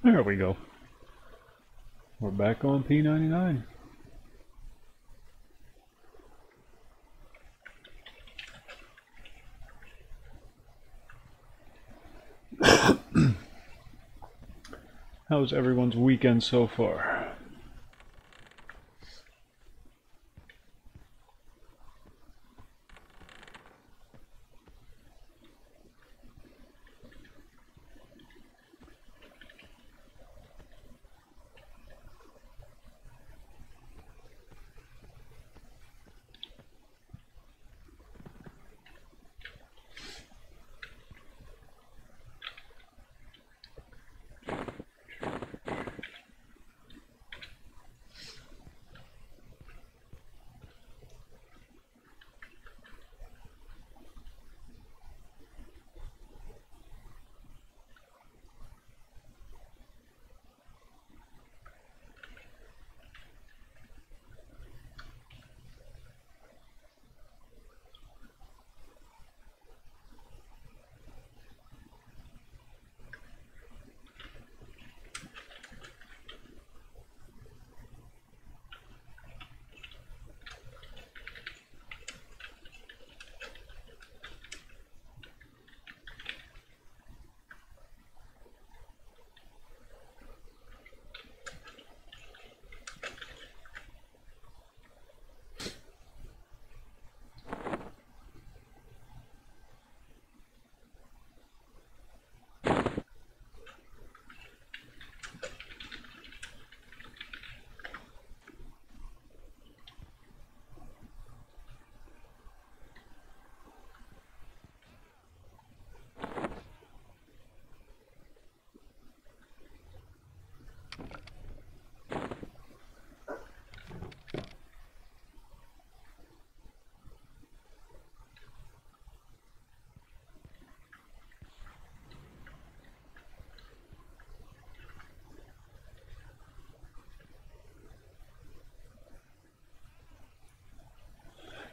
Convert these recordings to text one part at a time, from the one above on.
There we go. We're back on P99. How's everyone's weekend so far?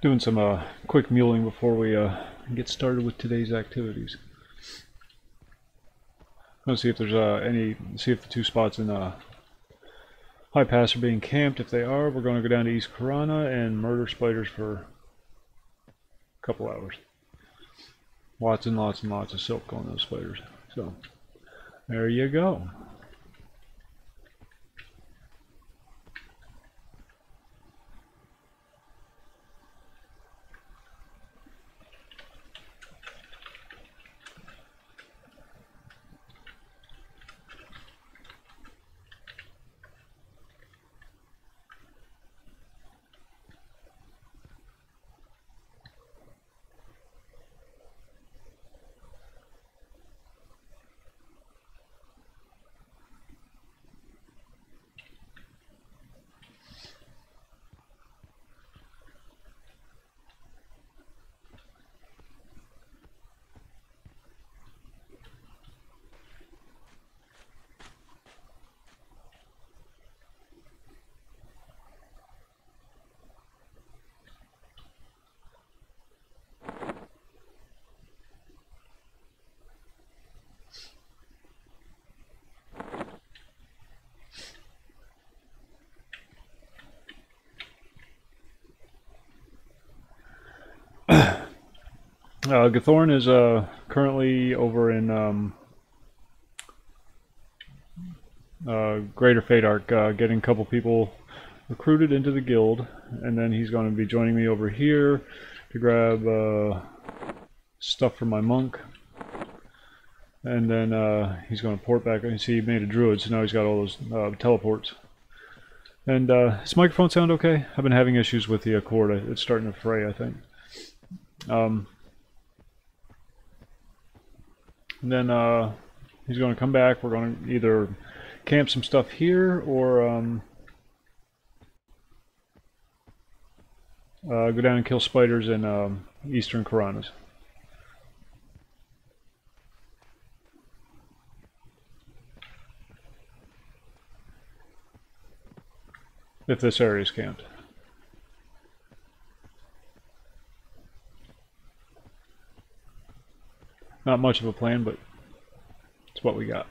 Doing some quick muling before we get started with today's activities. I'm gonna see if there's see if the two spots in High Pass are being camped. If they are, we're going to go down to East Karana and murder spiders for a couple hours. Lots and lots and lots of silk on those spiders. So, there you go. Gathorn is currently over in Greater Fadark, getting a couple people recruited into the guild, and then he's going to be joining me over here to grab stuff for my monk, and then he's going to port back. You see, he made a druid, so now he's got all those teleports. And does the microphone sound okay? I've been having issues with the cord. It's starting to fray, I think. And then he's going to come back. We're going to either camp some stuff here or go down and kill spiders in eastern Karanas. If this area is camped. Not much of a plan, but it's what we got.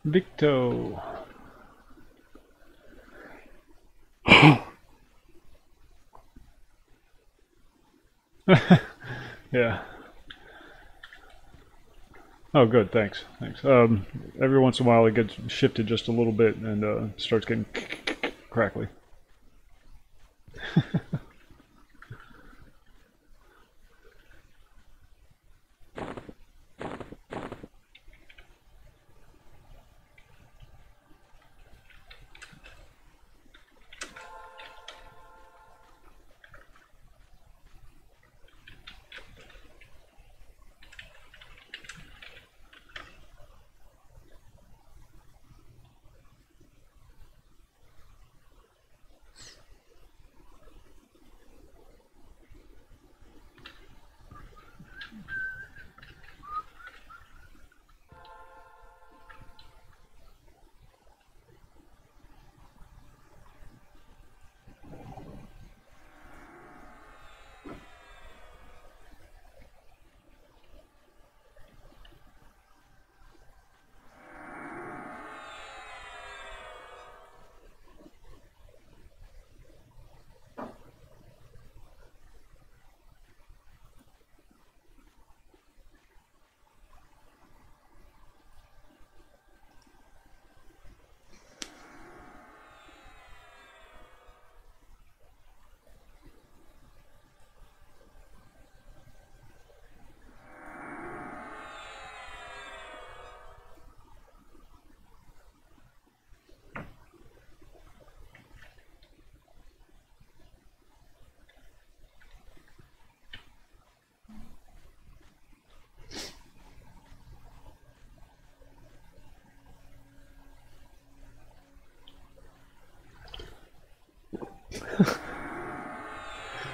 Victo. Yeah. Oh, good. Thanks. Thanks. Every once in a while, it gets shifted just a little bit and starts getting crackly.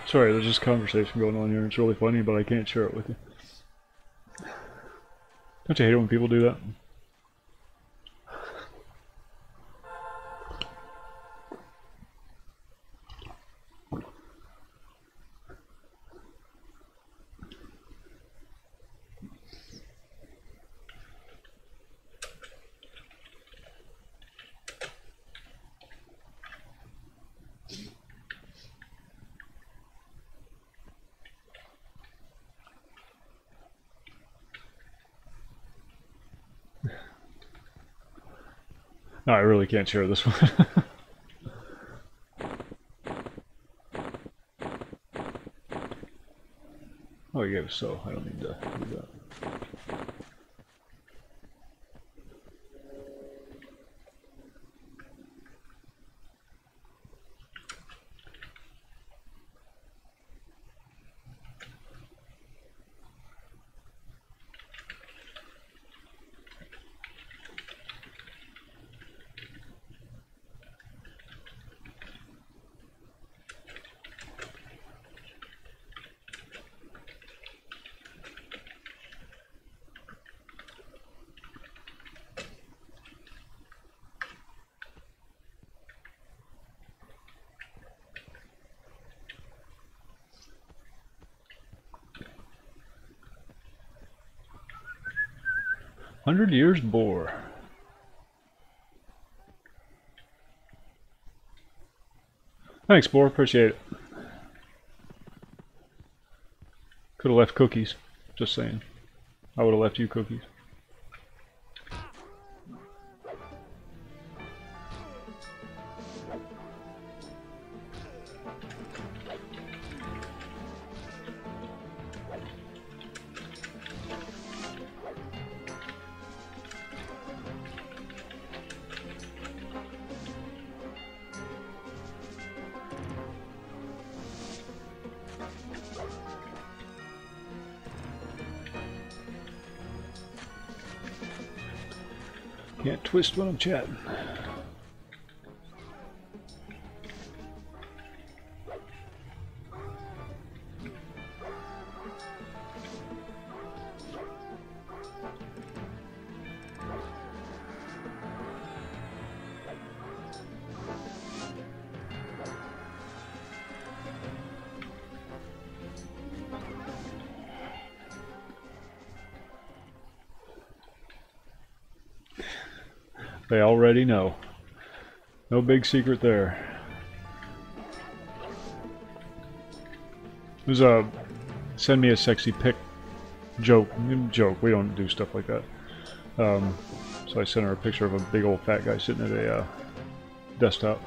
Sorry, there's just conversation going on here. It's really funny, but I can't share it with you. Don't you hate it when people do that? No, I really can't share this one. Oh, you gave a so. I don't need to do that. "100 years Boar." Thanks, Boar. Appreciate it. Could have left cookies. Just saying. I would have left you cookies. Can't twist when I'm chatting. They already know. No big secret there. There's a send me a sexy pic joke. We don't do stuff like that. So I sent her a picture of a big old fat guy sitting at a desktop.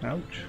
Ouch.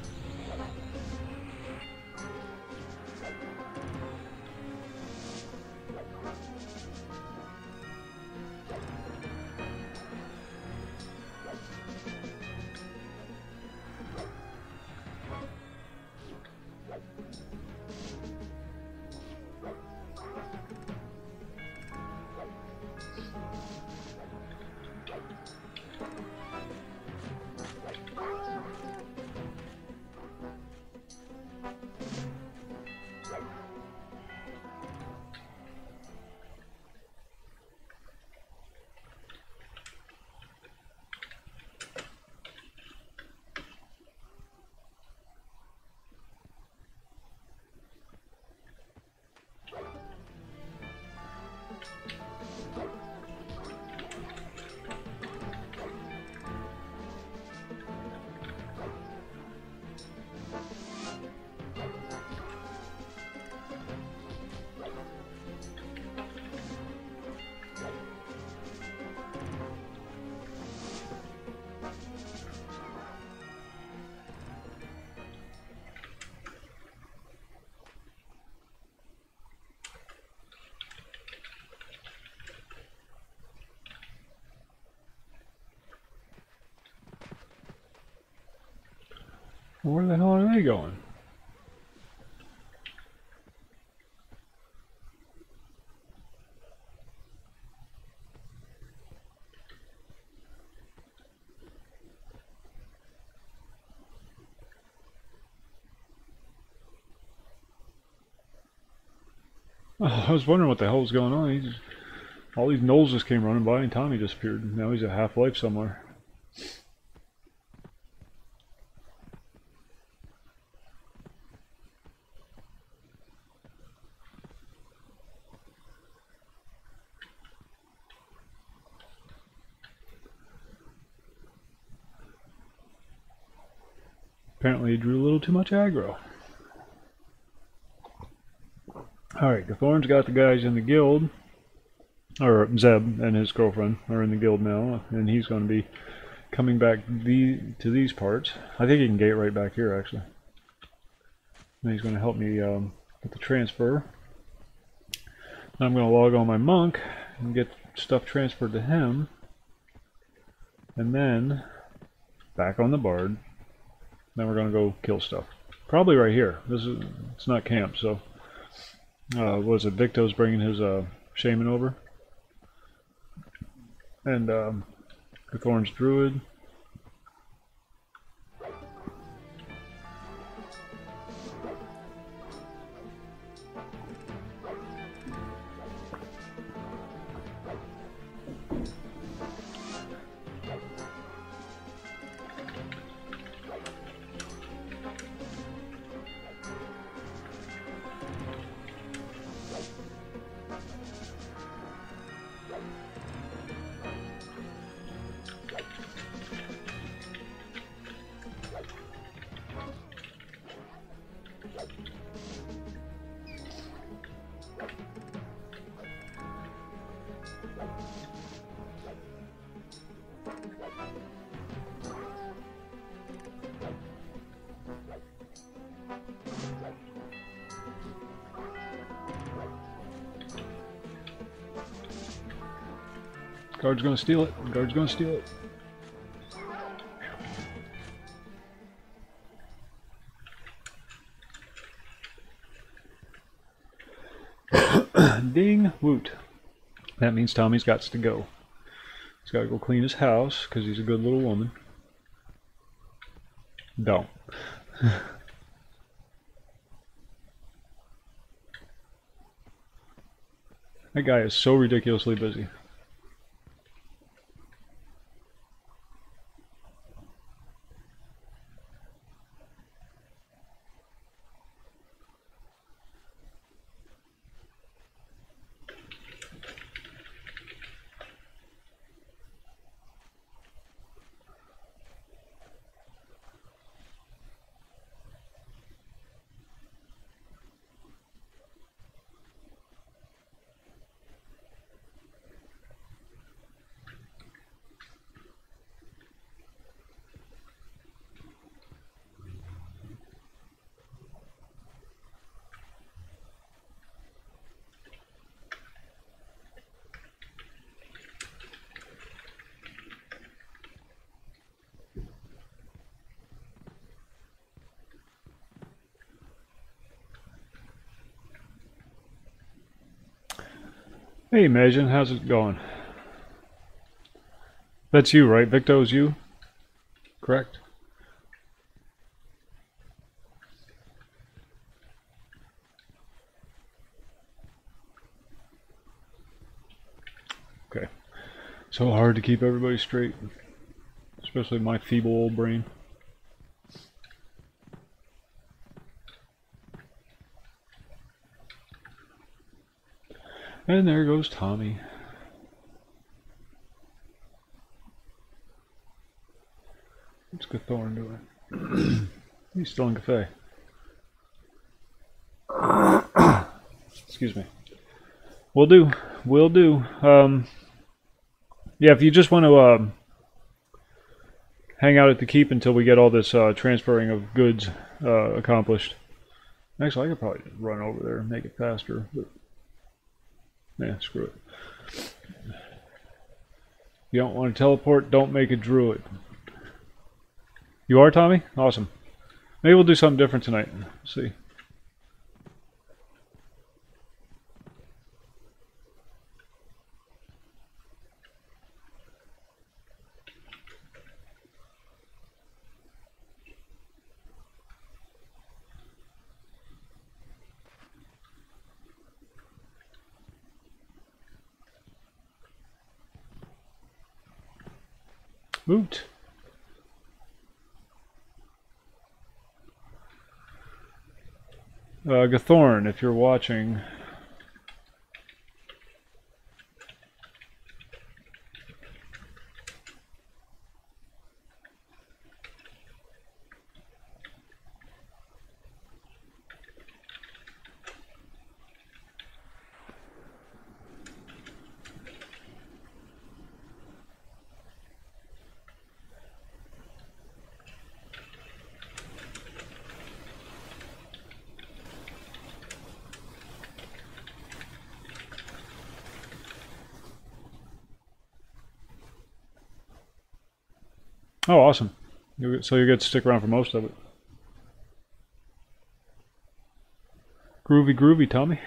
Where the hell are they going? Oh, I was wondering what the hell was going on. All these gnolls just came running by and Tommy disappeared. Now he's at Half-Life somewhere. Apparently he drew a little too much aggro. Alright, Gathorn's got the guys in the guild. Or Zeb and his girlfriend are in the guild now, and he's going to be coming back to these parts. I think he can gate right back here, actually. And he's going to help me with the transfer. I'm going to log on my monk and get stuff transferred to him. And then back on the bard. Then we're going to go kill stuff. Probably right here. It's not camp, so... what is it? Victo's bringing his shaman over. And Gathorn's druid. Guard's gonna steal it. Guard's gonna steal it. Ding woot. That means Tommy's got to go. He's got to go clean his house because he's a good little woman. Don't. That guy is so ridiculously busy. Hey Imagine, how's it going? That's you, right? Victo's you? Correct? Okay. So hard to keep everybody straight. Especially my feeble old brain. And there goes Tommy. What's Gathorn doing? He's still in cafe. Excuse me. Will do. Will do. Yeah, if you just want to hang out at the keep until we get all this transferring of goods accomplished. Actually, I could probably just run over there and make it faster. But yeah, screw it. You don't want to teleport, don't make a druid. You are, Tommy? Awesome. Maybe we'll do something different tonight. Let's see. Lute. Gathorn, if you're watching. Oh, awesome. So you get to stick around for most of it. Groovy, groovy, Tommy.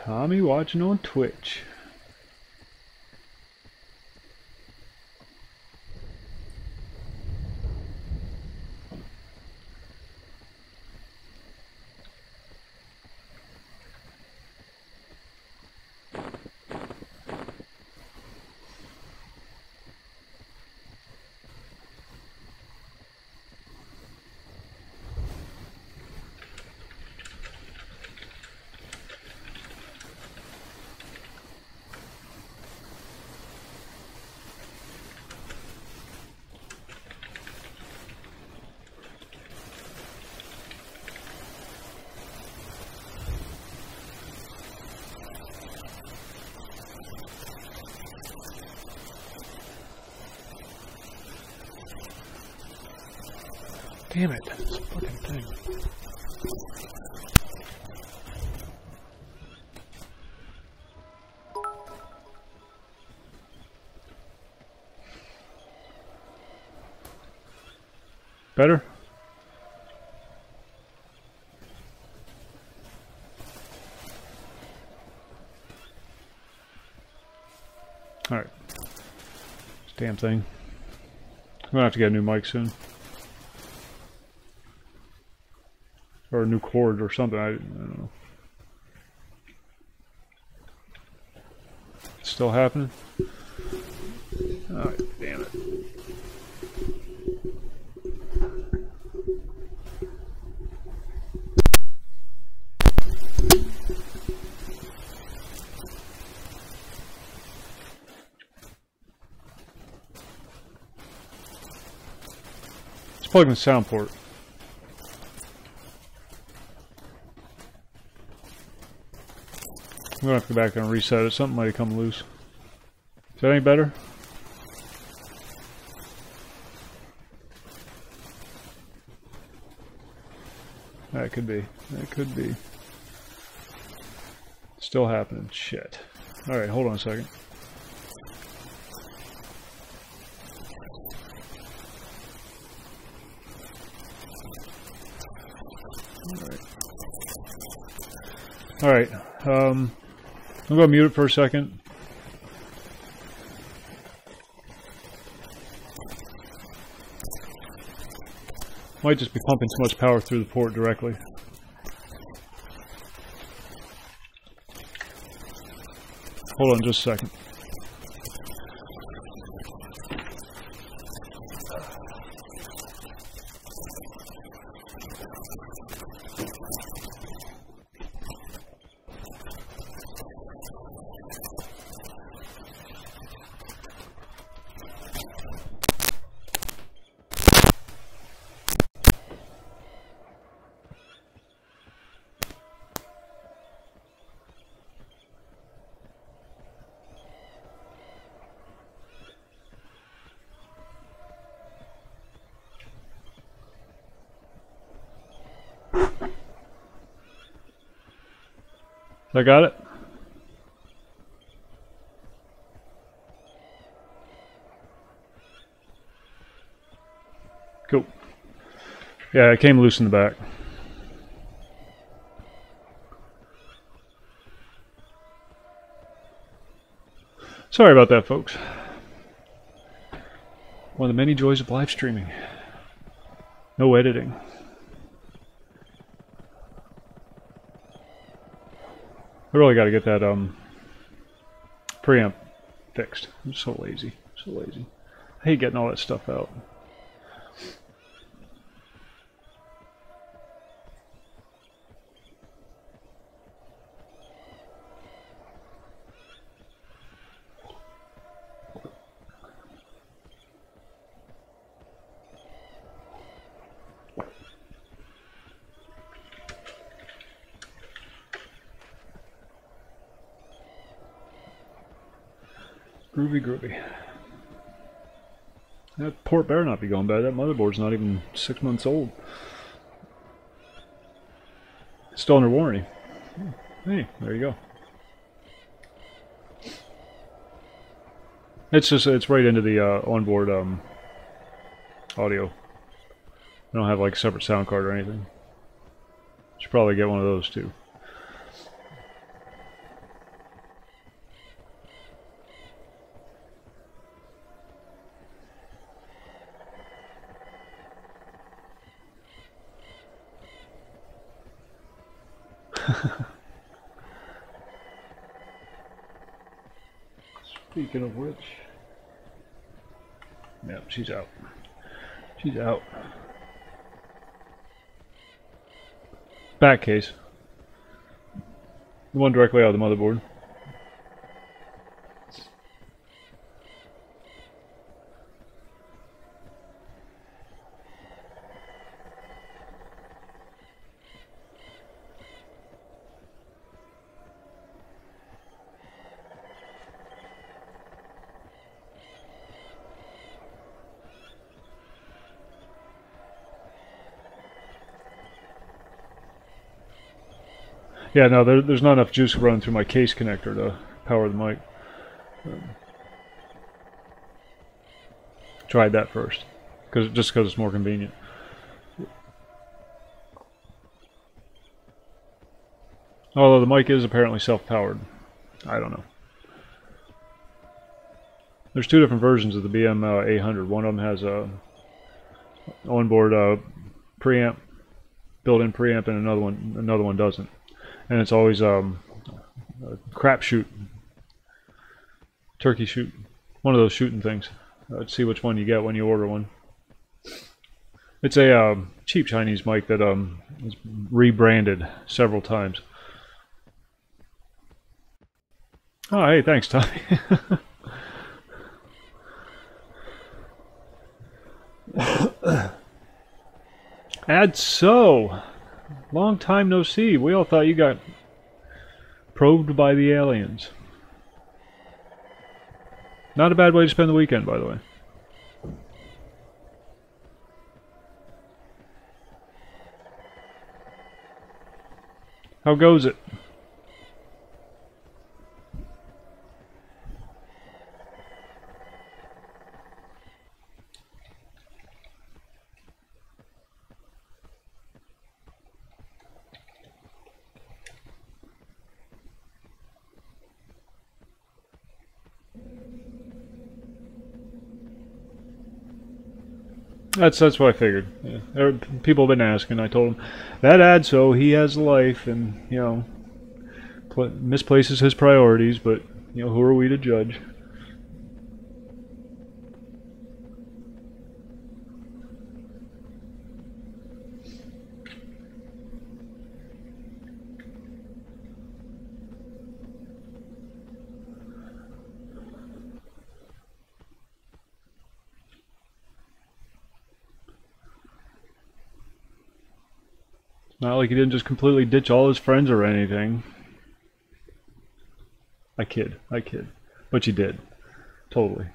Tommy watching on Twitch. Damn it, this fucking thing. Better? Alright. This damn thing. I'm gonna have to get a new mic soon. Or a new cord or something, I don't know. It's still happening? Alright, damn it. Let's plug in the sound port. I'm gonna have to go back and reset it. Something might have come loose. Is that any better? That could be. That could be. Still happening. Shit. Alright, hold on a second. Alright. I'm going to mute it for a second. Might just be pumping too much power through the port directly. Hold on just a second. I got it? Cool. Yeah, it came loose in the back. Sorry about that, folks. One of the many joys of live streaming. No editing. I really got to get that preamp fixed. I'm so lazy. So lazy. I hate getting all that stuff out. Groovy, groovy. That port better not be going bad. That motherboard's not even 6 months old. It's still under warranty. Hey, there you go. It's just, it's right into the onboard audio. I don't have like a separate sound card or anything. Should probably get one of those too. Speaking of which, yep, she's out. She's out. Back case. The one directly out of the motherboard. Yeah, no, there's not enough juice running through my case connector to power the mic. Tried that first, just because it's more convenient. Although the mic is apparently self-powered. I don't know. There's two different versions of the BM800. One of them has a onboard preamp, built-in preamp, and another one doesn't. And it's always a crapshoot, turkey shoot, one of those shooting things. See which one you get when you order one. It's a cheap Chinese mic that is rebranded several times. Oh, hey, thanks, Tommy. Adso! Long time no see. We all thought you got probed by the aliens. Not a bad way to spend the weekend, by the way. How goes it? That's what I figured. Yeah. People have been asking. I told them that Adso, he has a life, and you know, misplaces his priorities. But you know, who are we to judge? Not like he didn't just completely ditch all his friends or anything. I kid. But you did. Totally.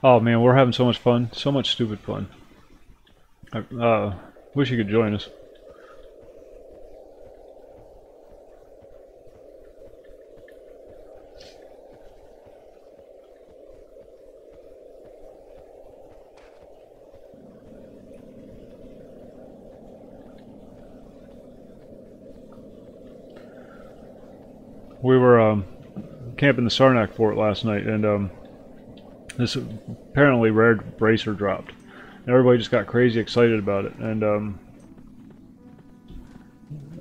Oh man, we're having so much fun. So much stupid fun. I wish you could join us. We were camping the Sarnak fort last night, and this apparently rare bracer dropped. And everybody just got crazy excited about it, and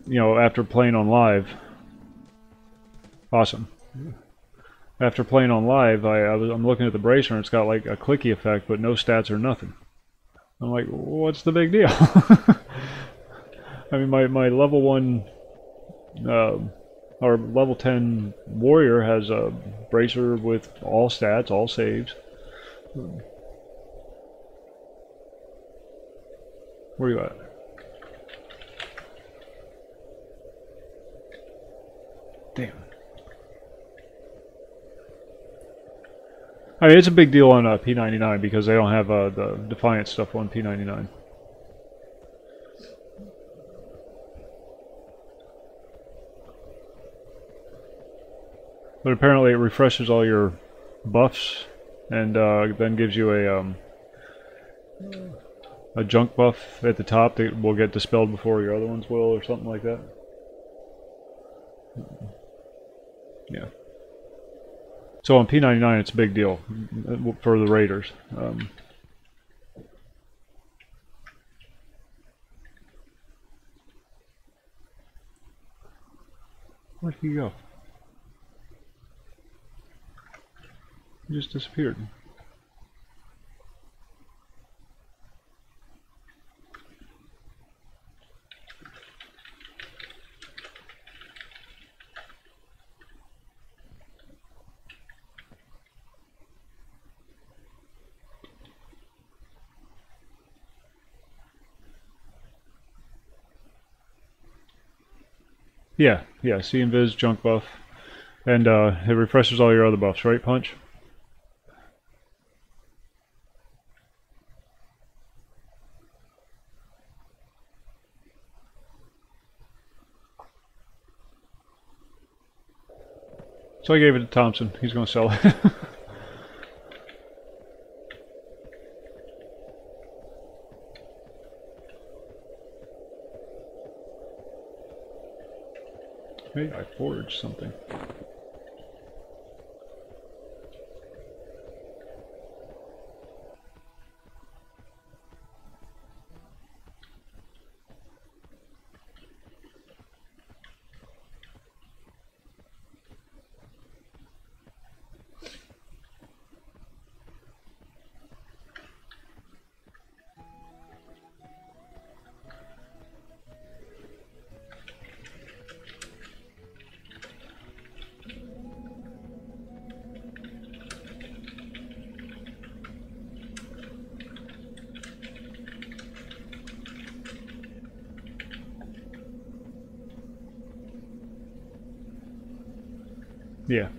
you know, after playing on live, awesome. After playing on live, I'm looking at the bracer, and it's got like a clicky effect, but no stats or nothing. I'm like, what's the big deal? I mean, my level 1. Our level 10 warrior has a bracer with all stats, all saves. Where are you at? Damn. I mean, it's a big deal on P99 because they don't have the Defiant stuff on P99. But apparently it refreshes all your buffs and then gives you a junk buff at the top that will get dispelled before your other ones will, or something like that. Yeah. So on P99, it's a big deal for the raiders. Where'd he go? He just disappeared. Yeah, see invis, junk buff, and it refreshes all your other buffs, right, Punch? So I gave it to Thompson. He's going to sell it. Hey, I forged something. Yeah.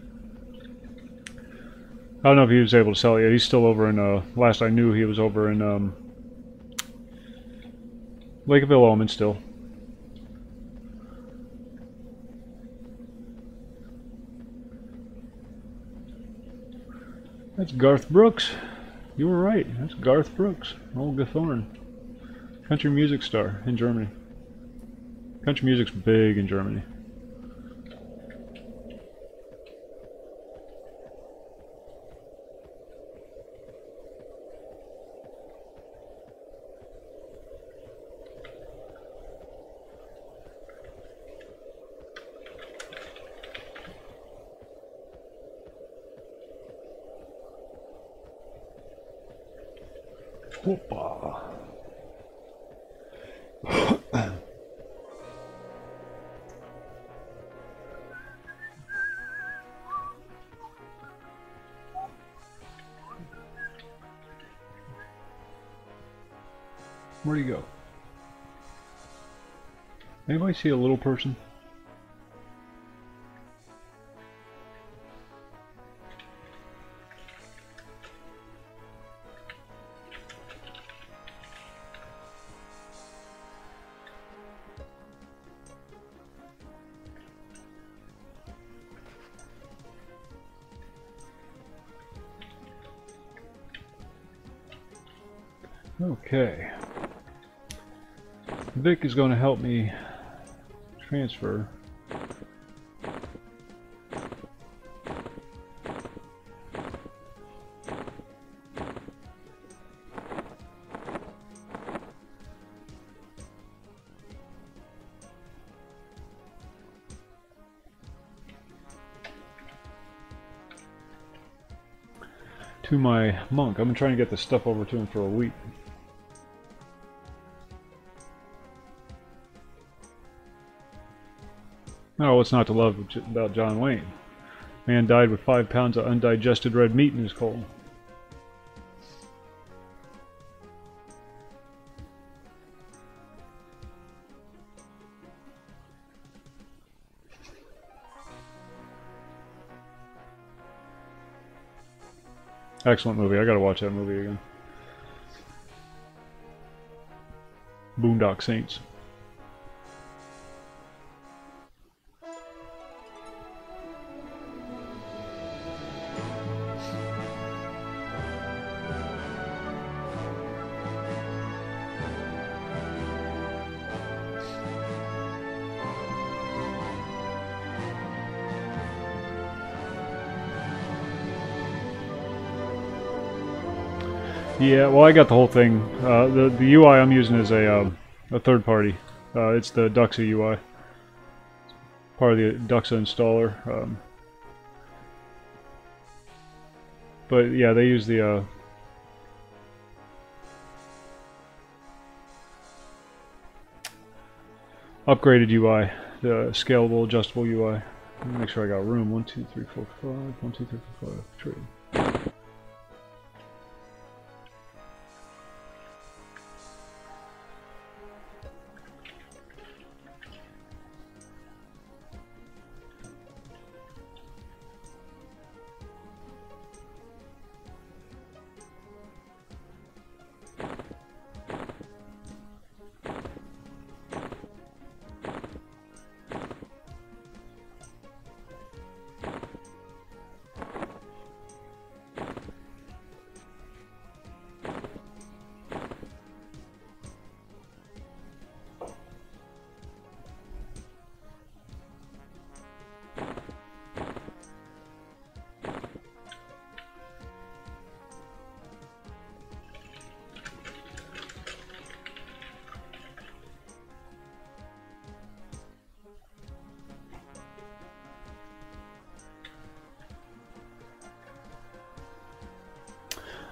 I don't know if he was able to sell it yet. He's still over in, last I knew he was over in, Lake of Ill-Omen still. That's Garth Brooks. You were right. That's Garth Brooks, old Gathorn. Country music star in Germany. Country music's big in Germany. Hoppa. Where'd he go? Anybody see a little person? Okay. Vic is going to help me transfer. To my monk. I've been trying to get this stuff over to him for a week. Oh, what's not to love about John Wayne? Man died with 5 pounds of undigested red meat in his colon. Excellent movie. I gotta watch that movie again. Boondock Saints. Yeah, well, I got the whole thing. The UI I'm using is a third party. It's the Duxa UI, part of the Duxa installer. But yeah, they use the upgraded UI, the scalable, adjustable UI. Make sure I got room. 1, 2, 3, 4, 5. 1, 2, 3, 4, 5. Trade.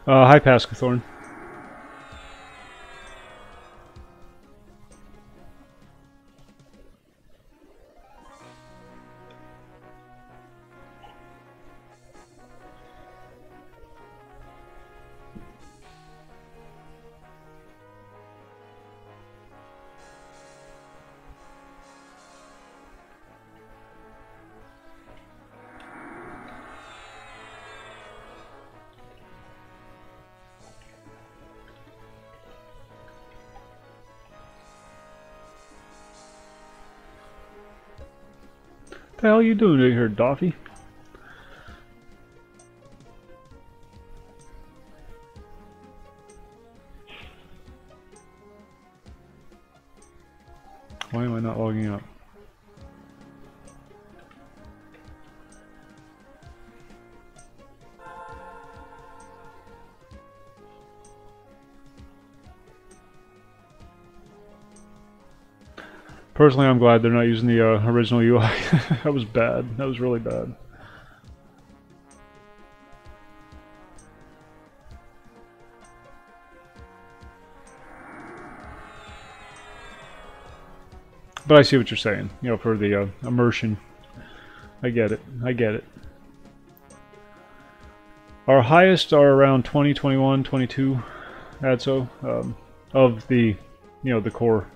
Hi, Pascathorn. What the hell are you doing right here, Doffy? Why am I not logging up? Personally, I'm glad they're not using the original UI. That was bad. That was really bad. But I see what you're saying, you know, for the immersion. I get it. I get it. Our highest are around 20, 21, 22 ADSO of the, you know, the core.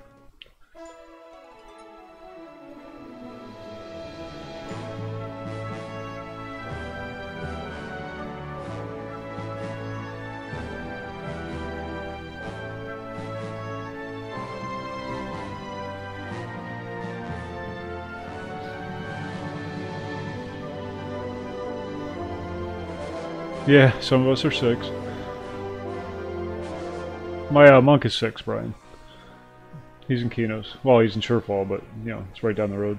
Yeah, some of us are 6. My monk is 6, Brian. He's in Kinos. Well, he's in Surefall, but, you know, it's right down the road.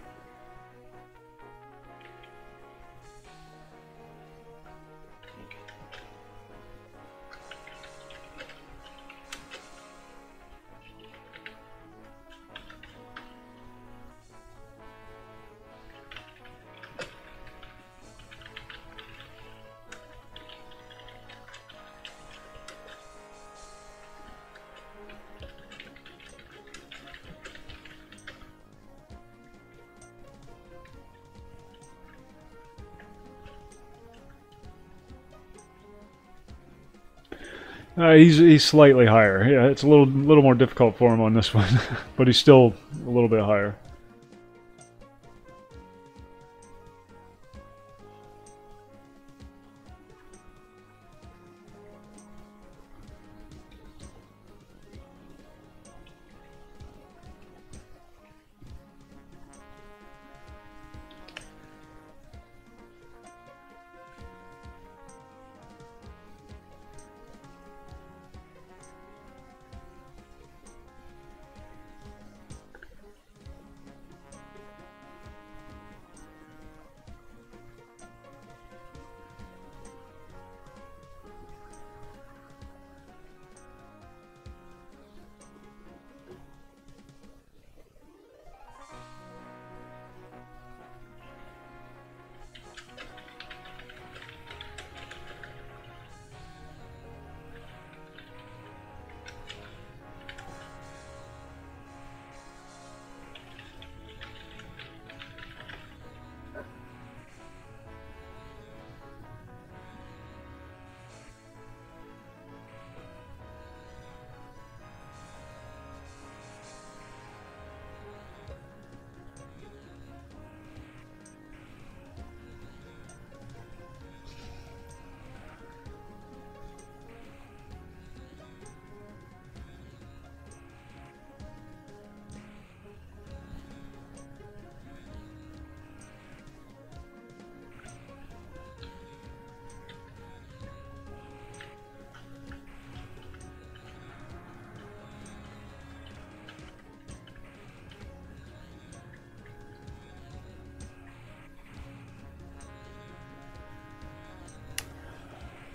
He's slightly higher. Yeah, it's a little more difficult for him on this one, but he's still a little bit higher.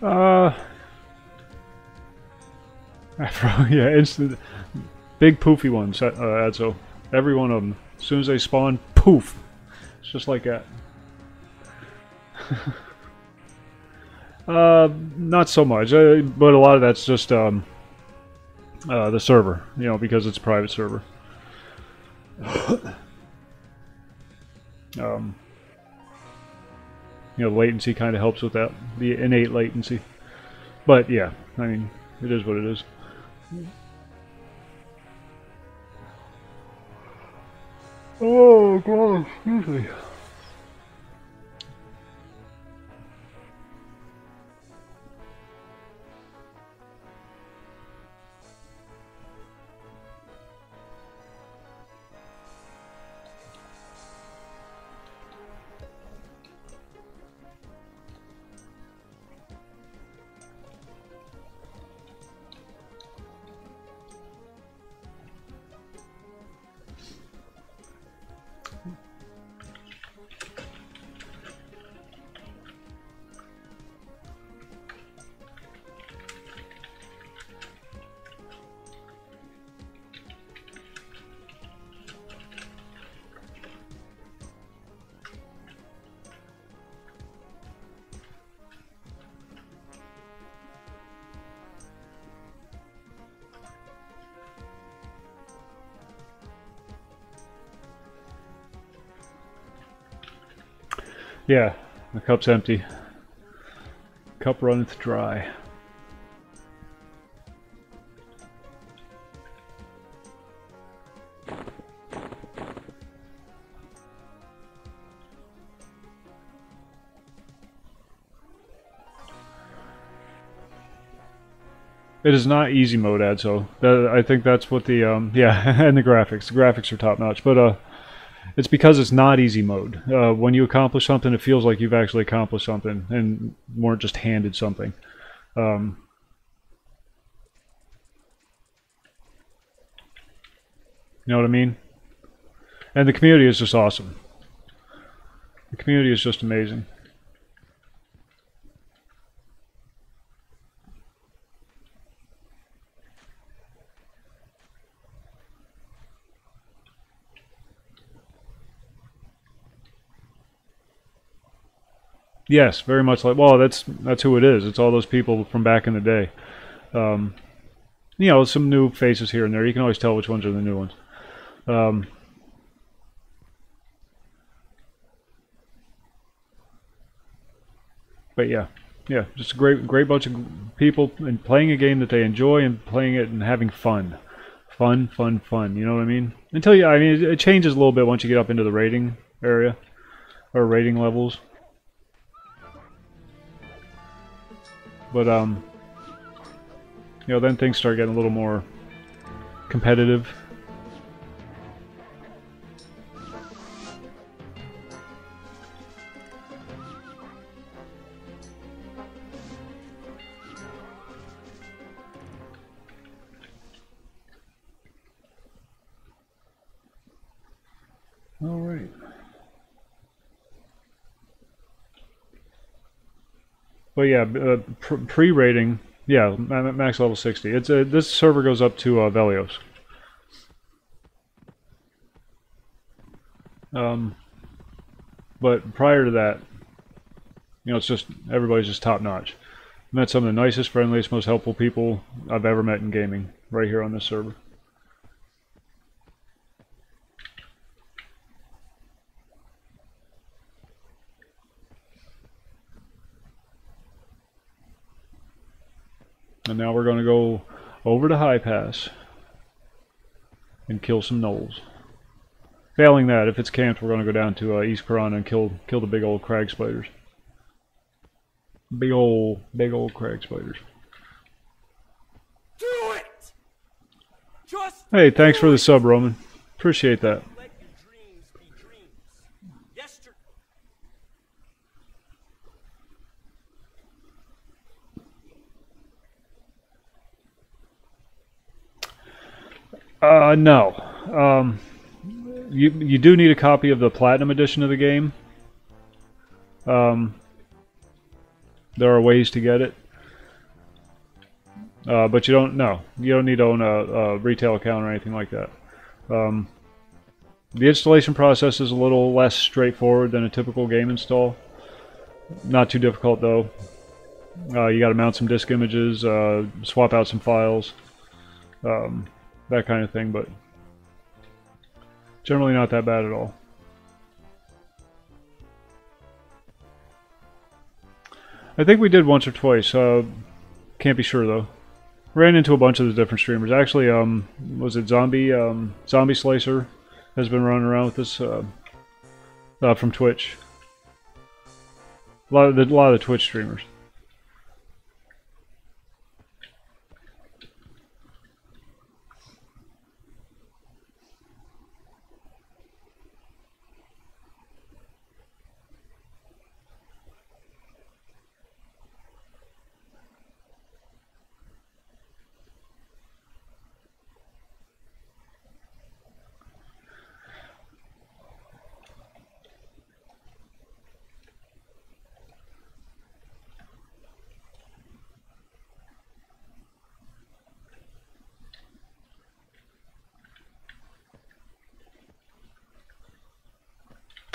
Yeah, instant. Big poofy ones, Adzo. Every one of them. As soon as they spawn, poof! It's just like that. Not so much, but a lot of that's just the server, you know, because it's a private server. You know, the latency kind of helps with that, the innate latency. But yeah, I mean, it is what it is. Oh God, excuse me. Yeah, the cup's empty. Cup runneth dry. It is not easy mode, Adzo. I think that's what the yeah, and the graphics. The graphics are top notch, but it's because it's not easy mode. When you accomplish something, it feels like you've actually accomplished something and weren't just handed something. You know what I mean? And the community is just awesome. The community is just amazing. Yes, very much like. Well, that's who it is. It's all those people from back in the day. You know, some new faces here and there. You can always tell which ones are the new ones. But yeah, just a great bunch of people and playing a game that they enjoy and playing it and having fun. Fun. You know what I mean? Until you, I mean, it changes a little bit once you get up into the rating area or rating levels. But you know, then things start getting a little more competitive. All right. But yeah, pre-rating, yeah, max level 60. It's this server goes up to Velios. But prior to that, you know, it's just everybody's just top notch. Met some of the nicest, friendliest, most helpful people I've ever met in gaming right here on this server. And now we're going to go over to High Pass and kill some gnolls. Failing that, if it's camped, we're going to go down to East Piranha and kill the big old crag spiders. Big old crag spiders. Do it! Just hey, thanks for the sub, Roman. Appreciate that. let your dreams be dreams. Yesterday. No. You do need a copy of the Platinum Edition of the game. There are ways to get it. but you don't need to own a retail account or anything like that. The installation process is a little less straightforward than a typical game install. Not too difficult though. You got to mount some disk images, swap out some files, that kind of thing, but generally not that bad at all. I think we did once or twice. Can't be sure though. Ran into a bunch of the different streamers. Actually, was it Zombie Slicer has been running around with this from Twitch. A lot of the Twitch streamers.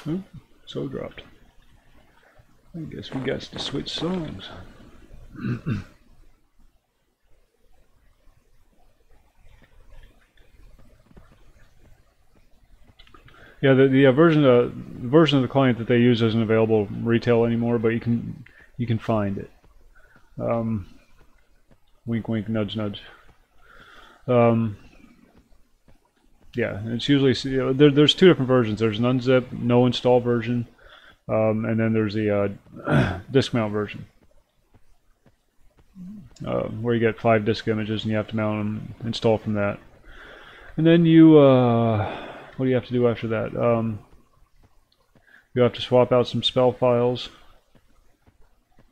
Oh, so dropped. I guess we got to switch songs. Yeah, the version of the client that they use isn't available retail anymore, but you can find it. Wink, wink, nudge, nudge. Yeah, it's usually there's two different versions. There's an unzip, no install version, and then there's the disk mount version, where you get 5 disk images and you have to mount them, install from that, and then you what do you have to do after that? You have to swap out some spell files,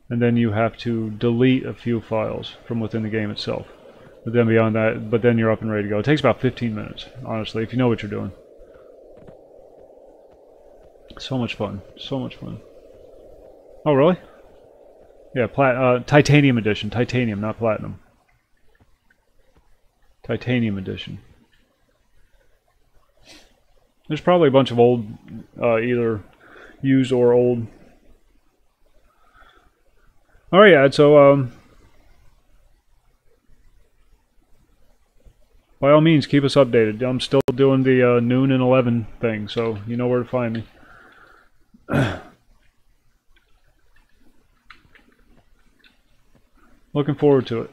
and then you have to delete a few files from within the game itself. But then beyond that, then you're up and ready to go. It takes about 15 minutes, honestly, if you know what you're doing. So much fun. So much fun. Oh, really? Yeah, Titanium Edition. Titanium, not Platinum. Titanium Edition. There's probably a bunch of old, either used or old. Alright, yeah, so, by all means, keep us updated. I'm still doing the noon and 11 thing, so you know where to find me. Looking forward to it.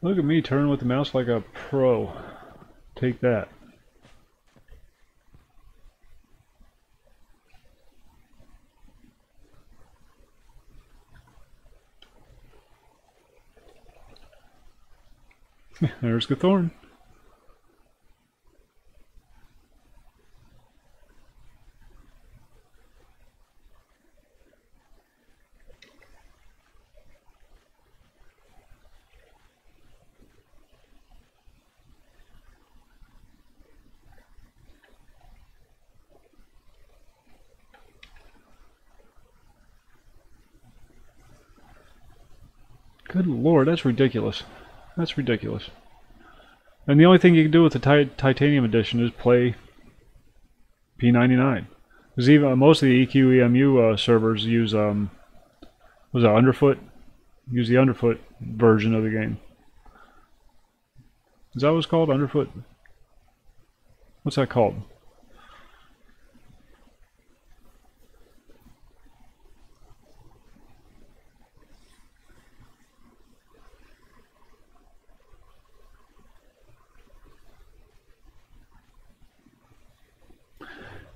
Look at me turning with the mouse like a pro. Take that. There's Gathorn. Good lord, that's ridiculous. That's ridiculous. And the only thing you can do with the Titanium Edition is play P99. Because even most of the EQEMU servers use was it Underfoot? Use the Underfoot version of the game. Is that what it's called? Underfoot? What's that called?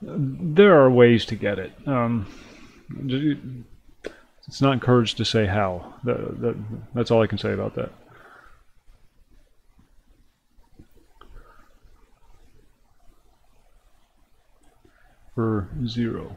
There are ways to get it. It's not encouraged to say how. That's all I can say about that. for 0.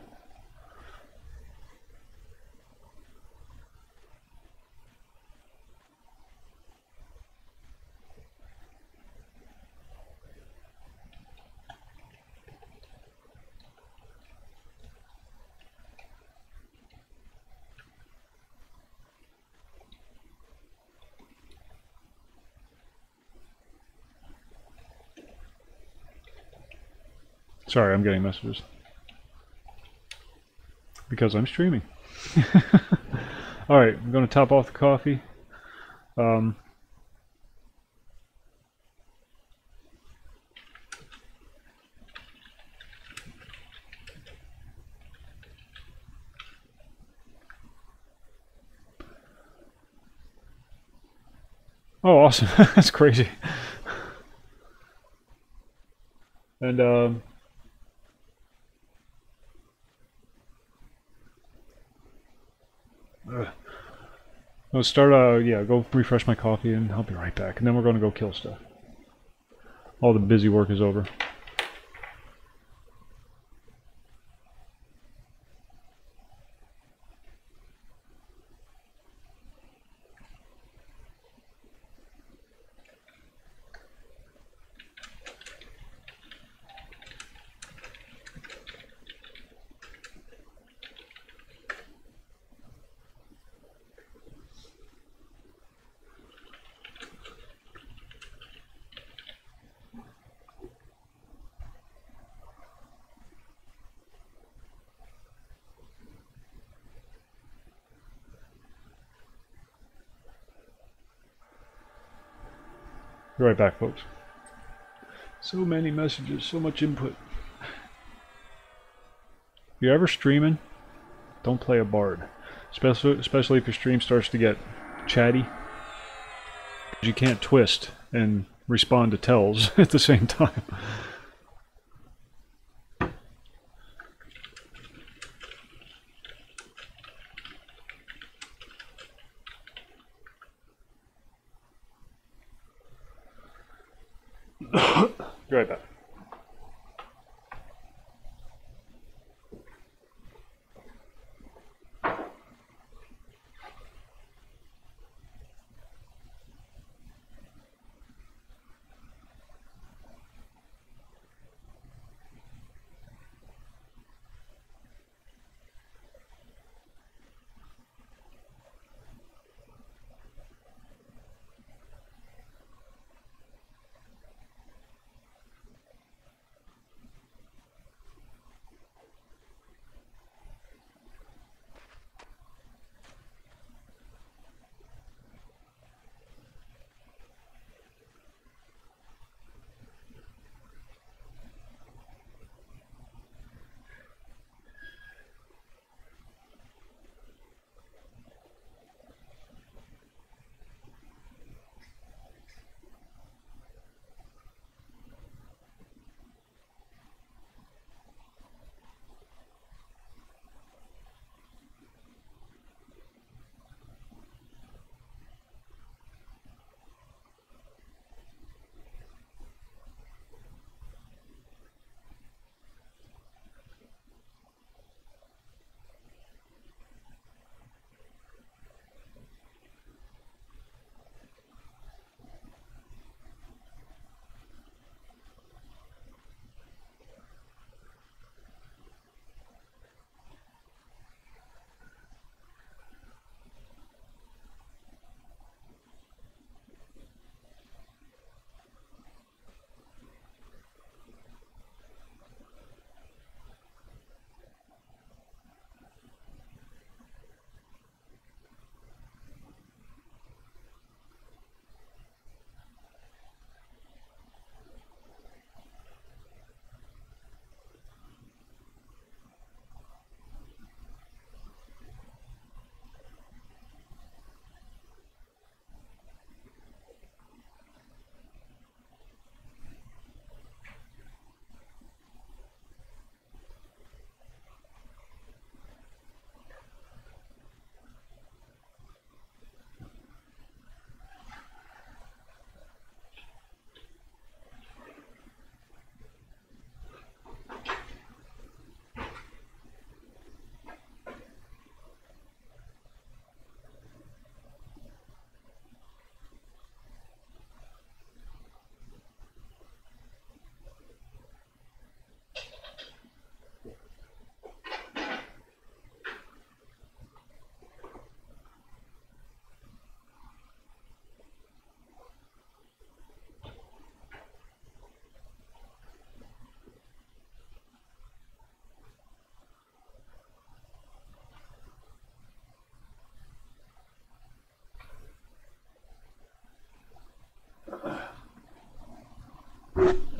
Sorry, I'm getting messages. Because I'm streaming. Alright, I'm going to top off the coffee. Oh, awesome. That's crazy. And, let's start, yeah, go refresh my coffee and I'll be right back. And then we're going to go kill stuff. All the busy work is over. Be right back, folks. So many messages, so much input. If you're ever streaming, don't play a bard. Especially if your stream starts to get chatty. You can't twist and respond to tells at the same time. Be right back.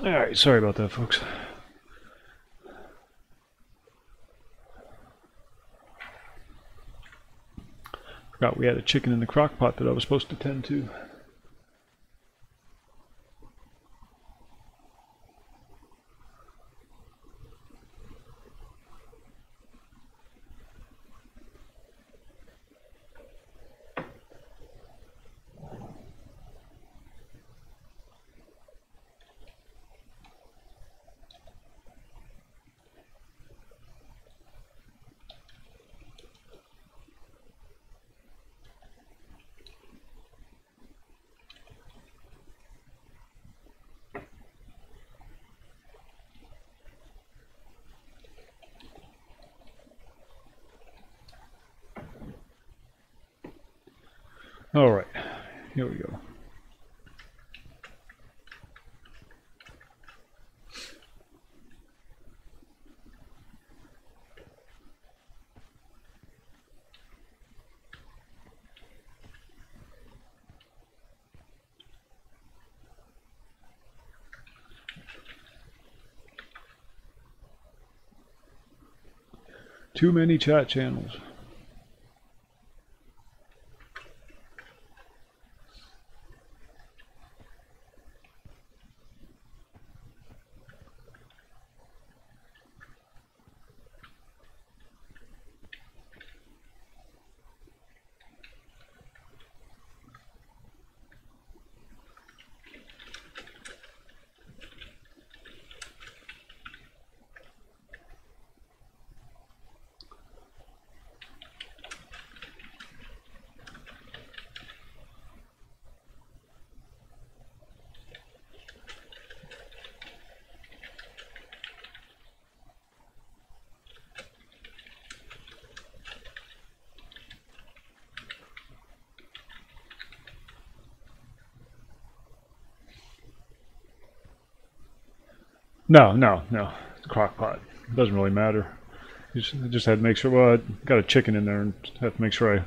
Alright, sorry about that, folks. Forgot we had a chicken in the crock pot that I was supposed to tend to. Alright, here we go. Too many chat channels. No. It's a crock pot. It doesn't really matter. I just had to make sure, well, I got a chicken in there and have to make sure I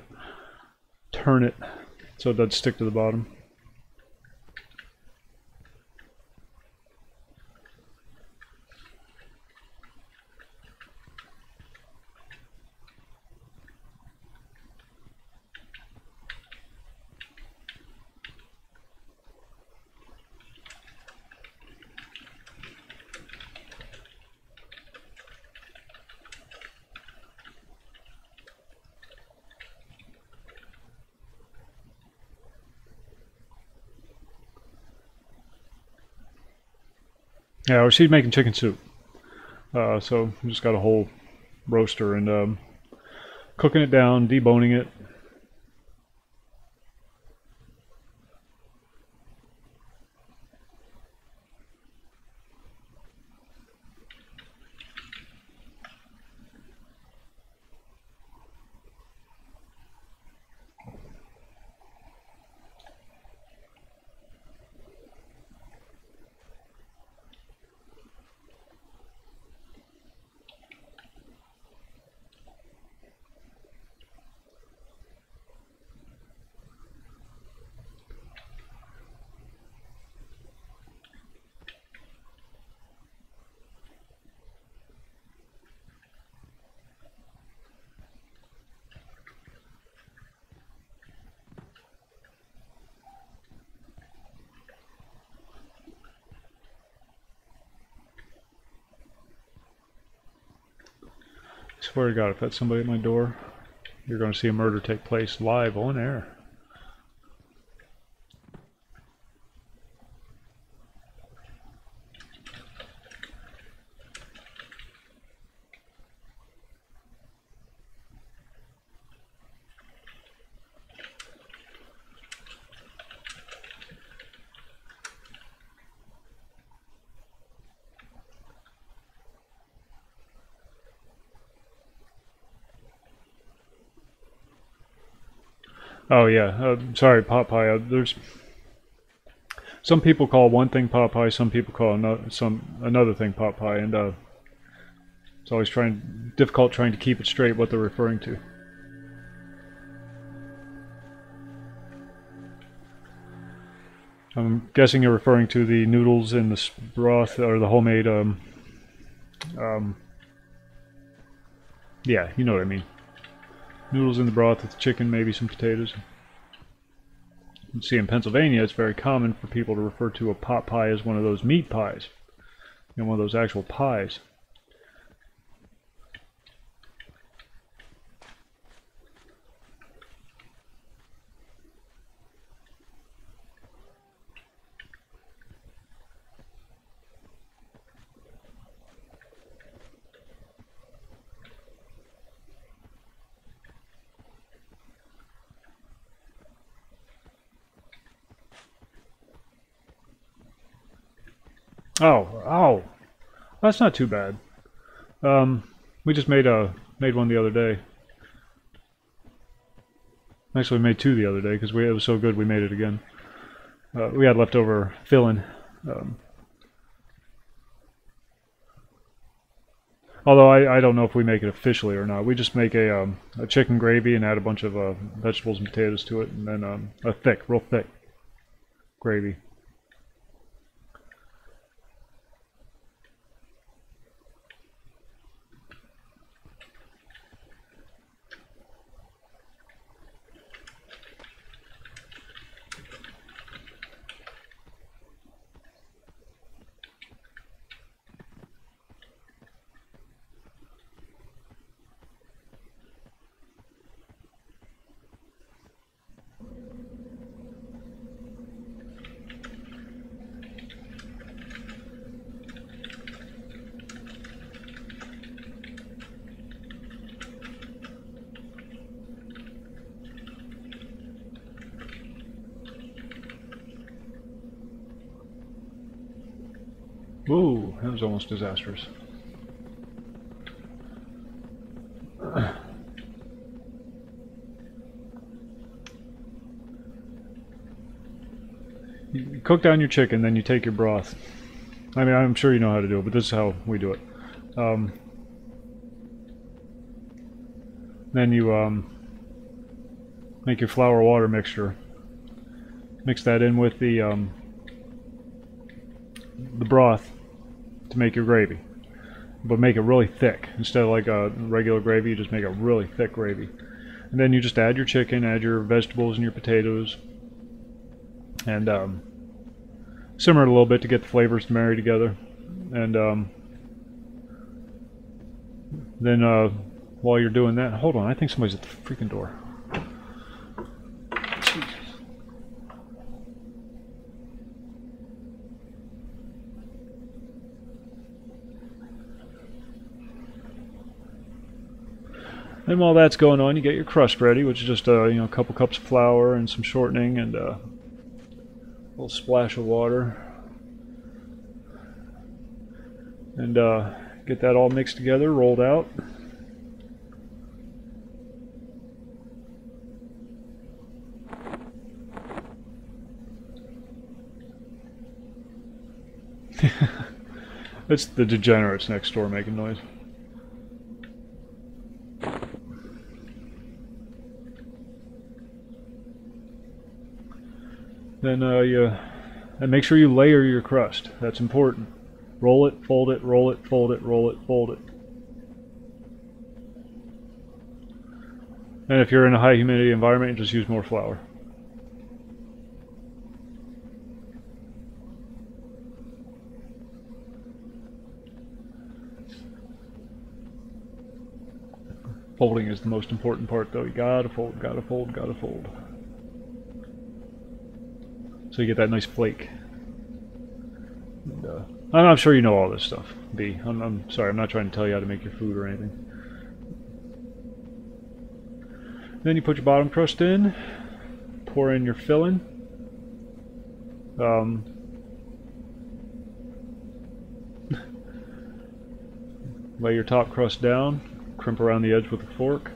turn it so it doesn't stick to the bottom. Yeah, well, she's making chicken soup. So just got a whole roaster and cooking it down, deboning it. I swear to God, if that's somebody at my door, you're going to see a murder take place live on air. Oh yeah, sorry, pot pie. There's some people call one thing pot pie, some people call another thing pot pie, and it's always difficult trying to keep it straight what they're referring to. I'm guessing you're referring to the noodles in the broth, or the homemade, yeah, you know what I mean. Noodles in the broth with chicken, maybe some potatoes. You see, in Pennsylvania, it's very common for people to refer to a pot pie as one of those meat pies. You know, one of those actual pies. Oh, that's not too bad. We just made one the other day. Actually, we made two the other day because it was so good we made it again. We had leftover filling. Although I don't know if we make it officially or not. We just make a chicken gravy and add a bunch of vegetables and potatoes to it, and then a real thick gravy. Whoa, that was almost disastrous. You cook down your chicken, then you take your broth. I mean, I'm sure you know how to do it, but this is how we do it. Then you make your flour water mixture. Mix that in with the broth to make your gravy, but make it really thick. Instead of like a regular gravy, you just make a really thick gravy. And then you just add your chicken, add your vegetables and your potatoes, and simmer it a little bit to get the flavors to marry together. And then while you're doing that, hold on, I think somebody's at the freaking door. And while that's going on, you get your crust ready, which is just a couple cups of flour and some shortening and a little splash of water, and get that all mixed together, rolled out. It's the degenerates next door making noise. Then and make sure you layer your crust. That's important. Roll it, fold it, roll it, fold it, roll it, fold it. And if you're in a high humidity environment, just use more flour. Folding is the most important part, though. You gotta fold, gotta fold, gotta fold. So you get that nice flake. And, I'm sure you know all this stuff, B. I'm sorry, I'm not trying to tell you how to make your food or anything. Then you put your bottom crust in, pour in your filling. Lay your top crust down, crimp around the edge with a fork,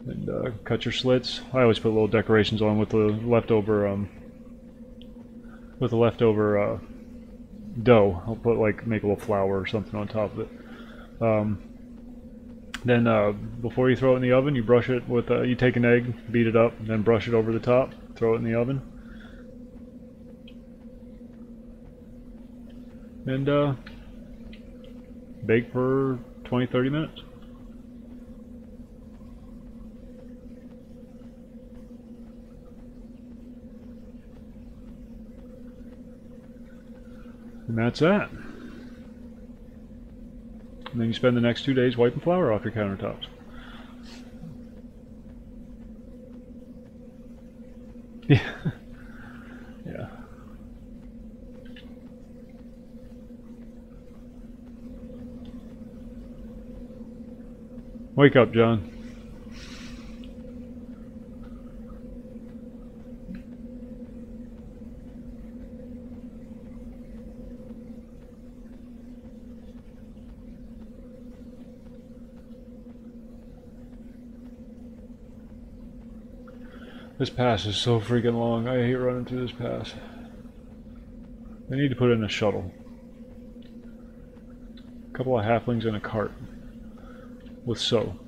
and cut your slits. I always put little decorations on with the leftover dough. I'll put make a little flour or something on top of it. Then before you throw it in the oven, you brush it with you take an egg, beat it up, and then brush it over the top, throw it in the oven. and bake for 20-30 minutes. And that's that. And then you spend the next 2 days wiping flour off your countertops. Yeah. Yeah. Wake up, John. This pass is so freaking long. I hate running through this pass. They need to put in a shuttle. A couple of halflings in a cart with so.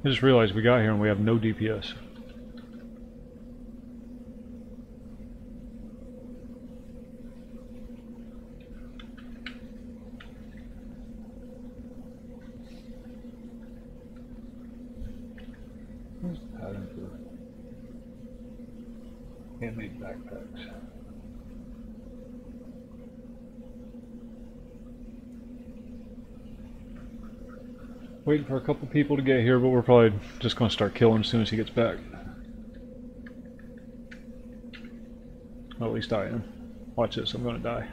I just realized we got here and we have no DPS. Where's the pattern for handmade backpacks? Waiting for a couple people to get here, but we're probably just going to start killing as soon as he gets back. Well, at least I am. Watch this, I'm going to die.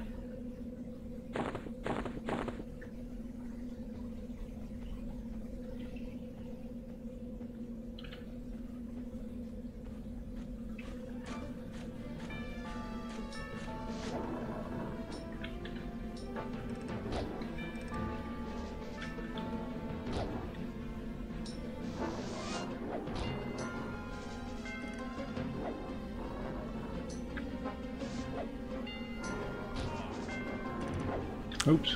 Oops.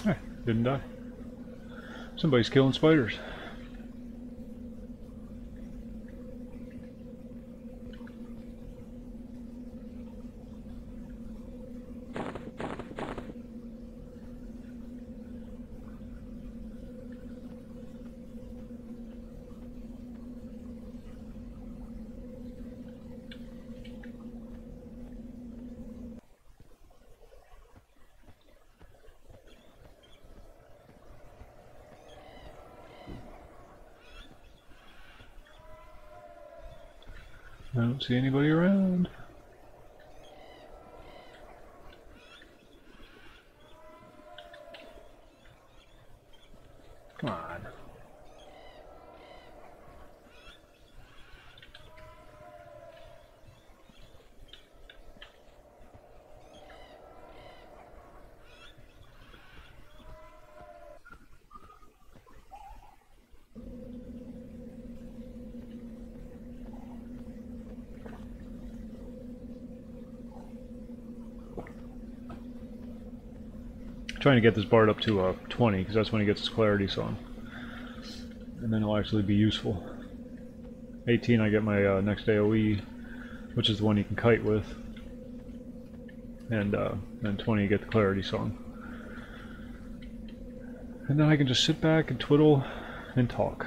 Hey, didn't die. Somebody's killing spiders. I don't see anybody around. Come on. trying to get this bard up to 20, because that's when he gets his clarity song. And then it'll actually be useful. 18 I get my next AoE, which is the one you can kite with. And then 20 you get the clarity song. And then I can just sit back and twiddle and talk.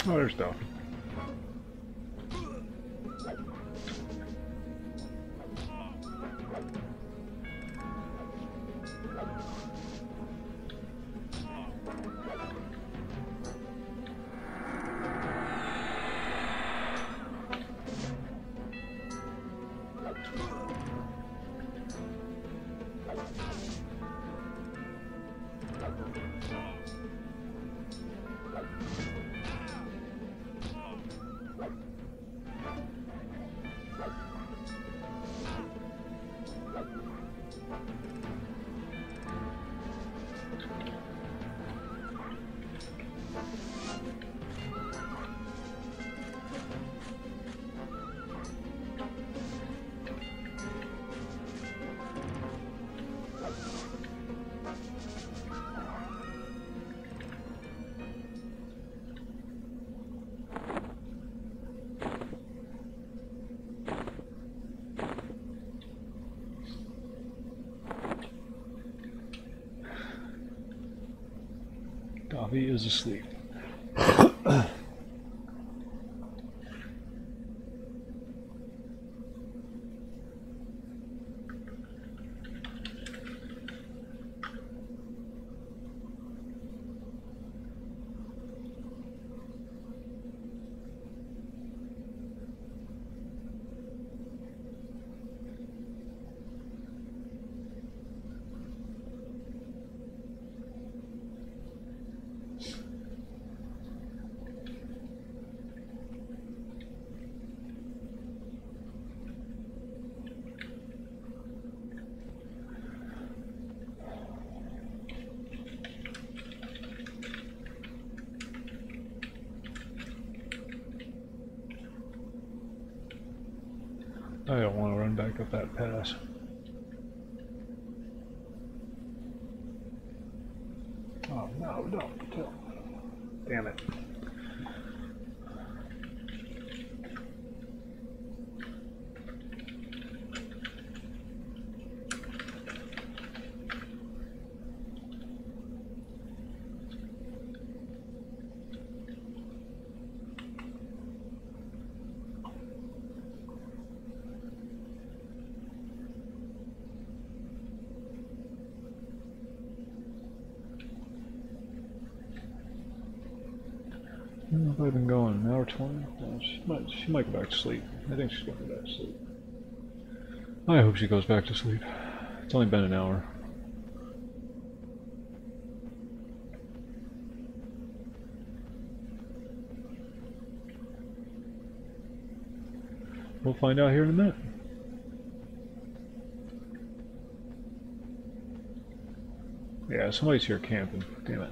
Oh, there's stuff. Davi is asleep. I don't want to run back up that pass. Oh no, don't tell. Damn it. How long have I been going? An hour 20? She might go back to sleep. I think she's going to go back to sleep. I hope she goes back to sleep. It's only been an hour. We'll find out here in a minute. Yeah, somebody's here camping. Damn it.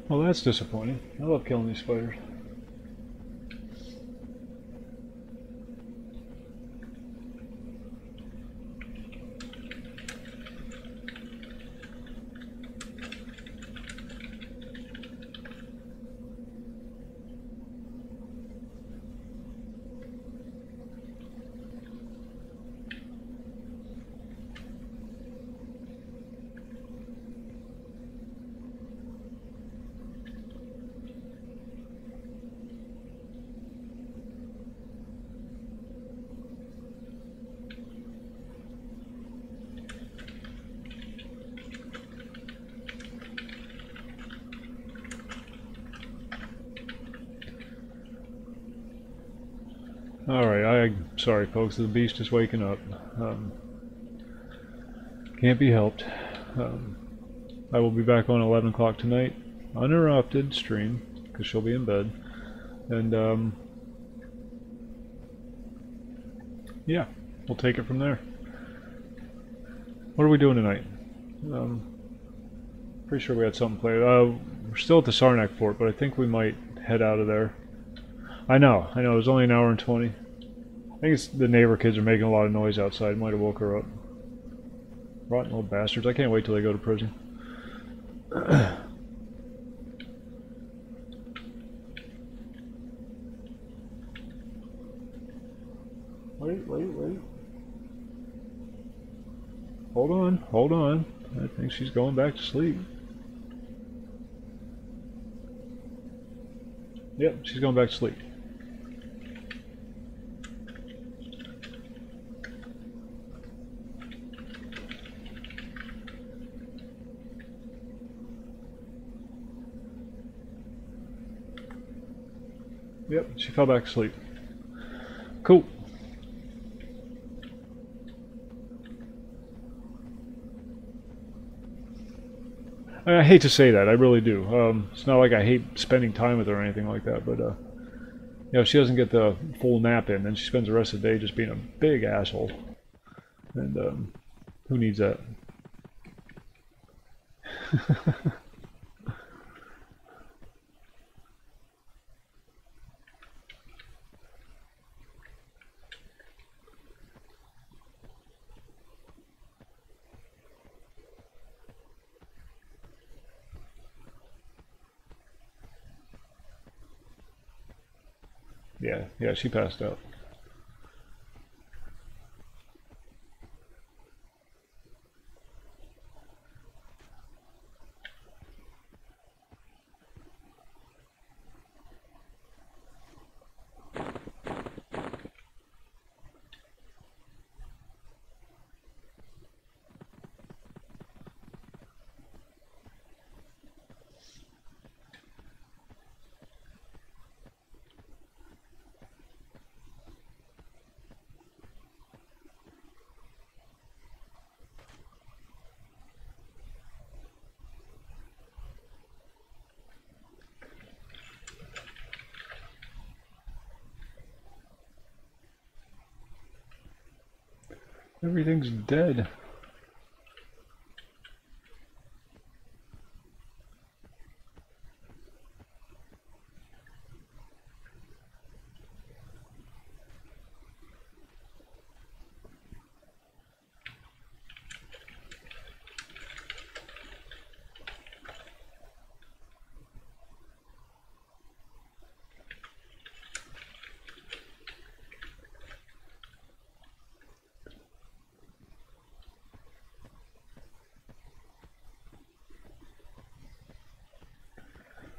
Well, that's disappointing. I love killing these spiders. Alright, I'm sorry folks, the beast is waking up. Can't be helped. I will be back on 11 o'clock tonight, uninterrupted stream, because she'll be in bed. And yeah, we'll take it from there. What are we doing tonight? Pretty sure we had something played. We're still at the Sarnak fort, but I think we might head out of there. I know, it was only an hour and 20. I think it's the neighbor kids are making a lot of noise outside. Might have woke her up. Rotten little bastards. I can't wait till they go to prison. Wait. Hold on. I think she's going back to sleep. Yep, she's going back to sleep. Yep, she fell back asleep. Cool. I hate to say that, I really do. It's not like I hate spending time with her or anything like that, but you know, if she doesn't get the full nap in, then she spends the rest of the day just being a big asshole. And who needs that? Yeah, she passed out. Everything's dead.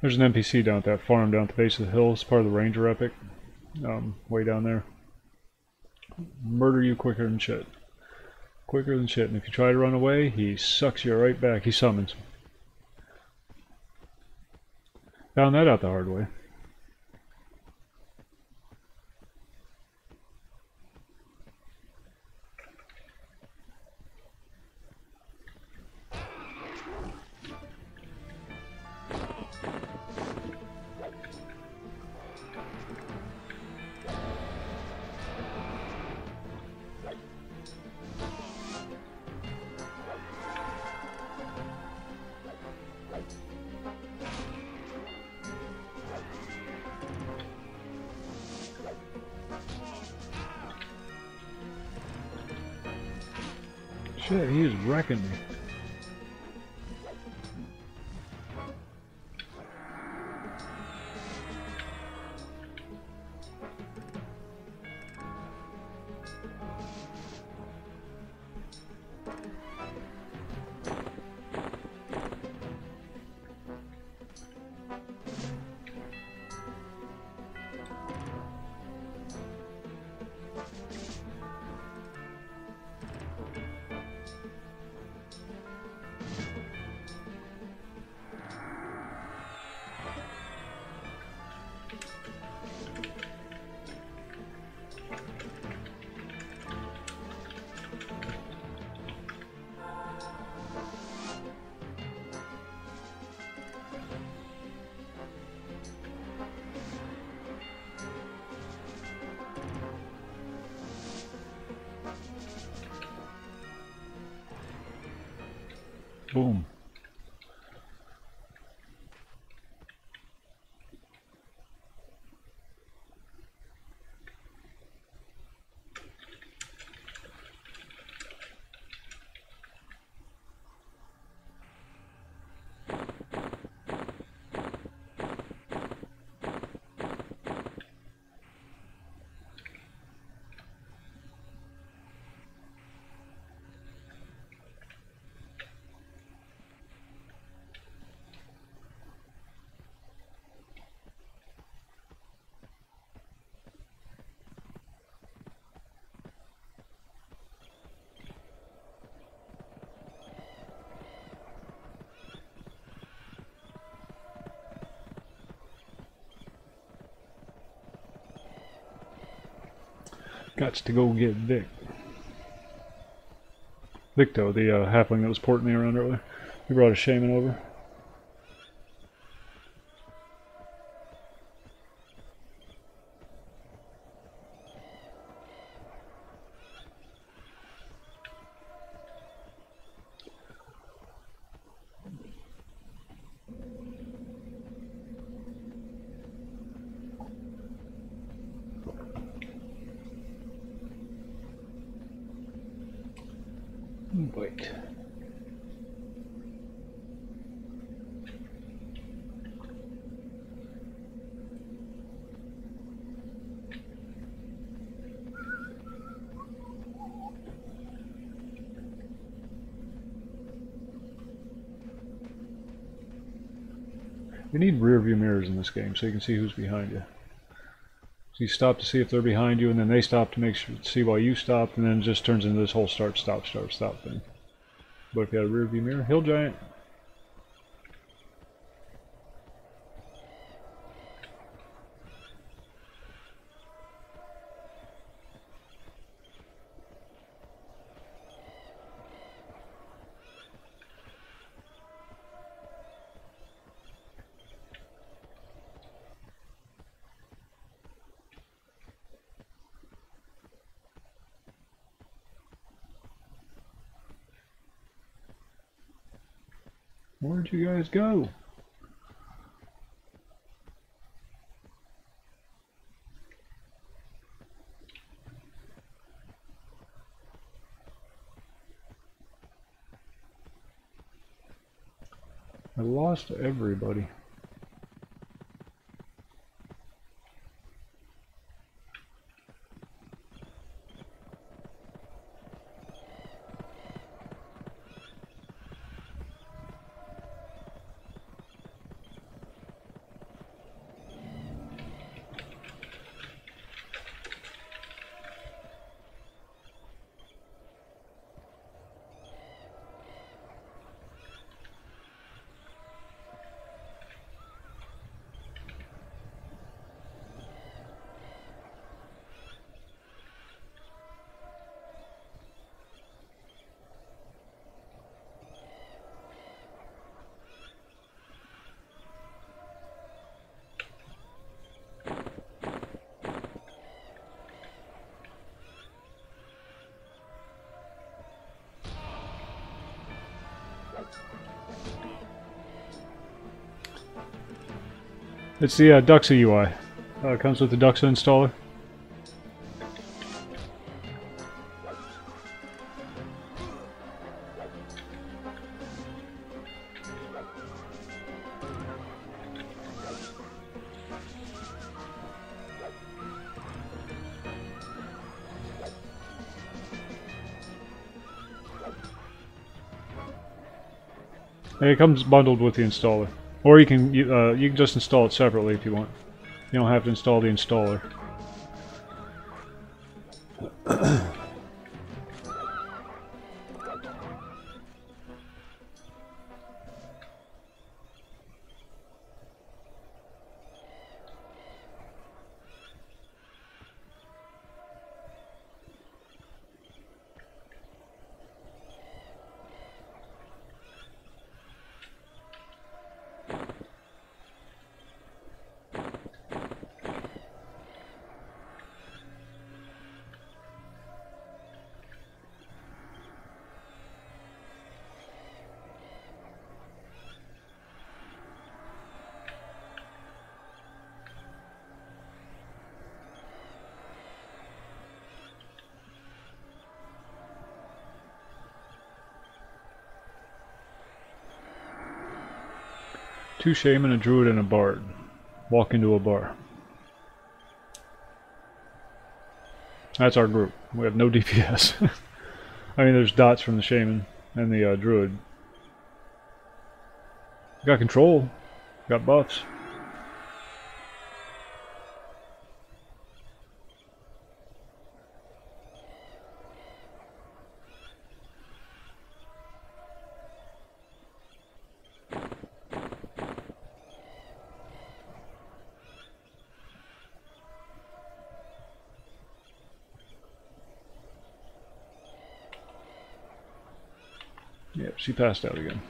There's an NPC down at that farm down at the base of the hill. It's part of the Ranger Epic. Way down there. Murder you quicker than shit. Quicker than shit. And if you try to run away, he sucks you right back. He summons. Found that out the hard way. Shit, he is wrecking me. Boom. Got to go get Victo, the halfling that was porting me around earlier. He brought a shaman over. Wait. You need rear view mirrors in this game so you can see who's behind you. So you stop to see if they're behind you, and then they stop to make sure, see why you stopped, and then it just turns into this whole start, stop thing. But if you had a rear view mirror, hill giant. Where'd you guys go? I lost everybody. It's the Duxa UI. It comes with the Duxa installer. And it comes bundled with the installer, or you can just install it separately if you want. You don't have to install the installer. Two shaman, a druid, and a bard. Walk into a bar. That's our group. We have no DPS. I mean, there's dots from the shaman and the druid. Got control. Got buffs. Yep, she passed out again.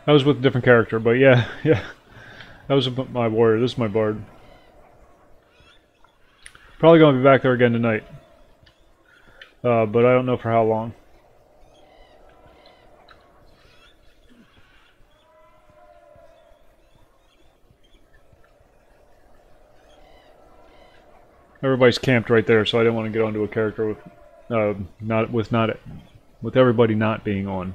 That was with a different character, but yeah. That was my warrior. This is my bard. Probably going to be back there again tonight. But I don't know for how long. Everybody's camped right there, so I didn't want to get onto a character with everybody not being on.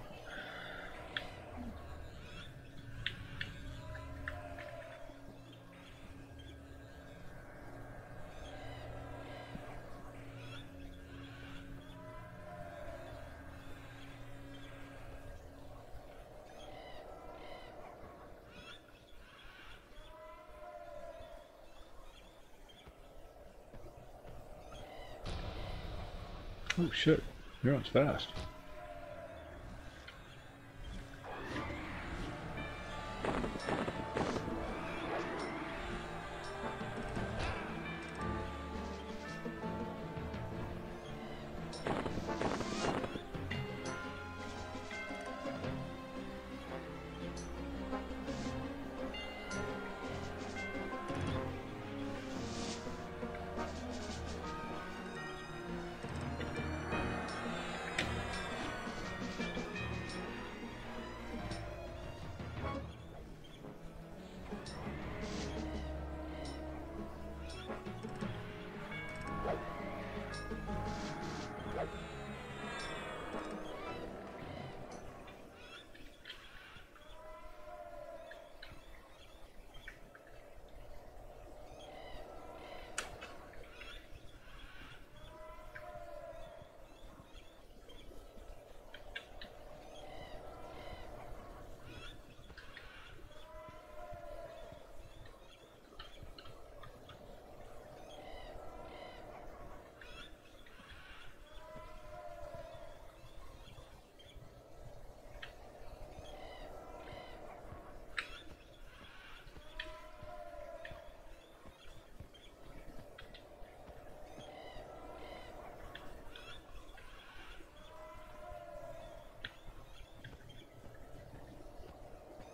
Oh shit, you're on fast.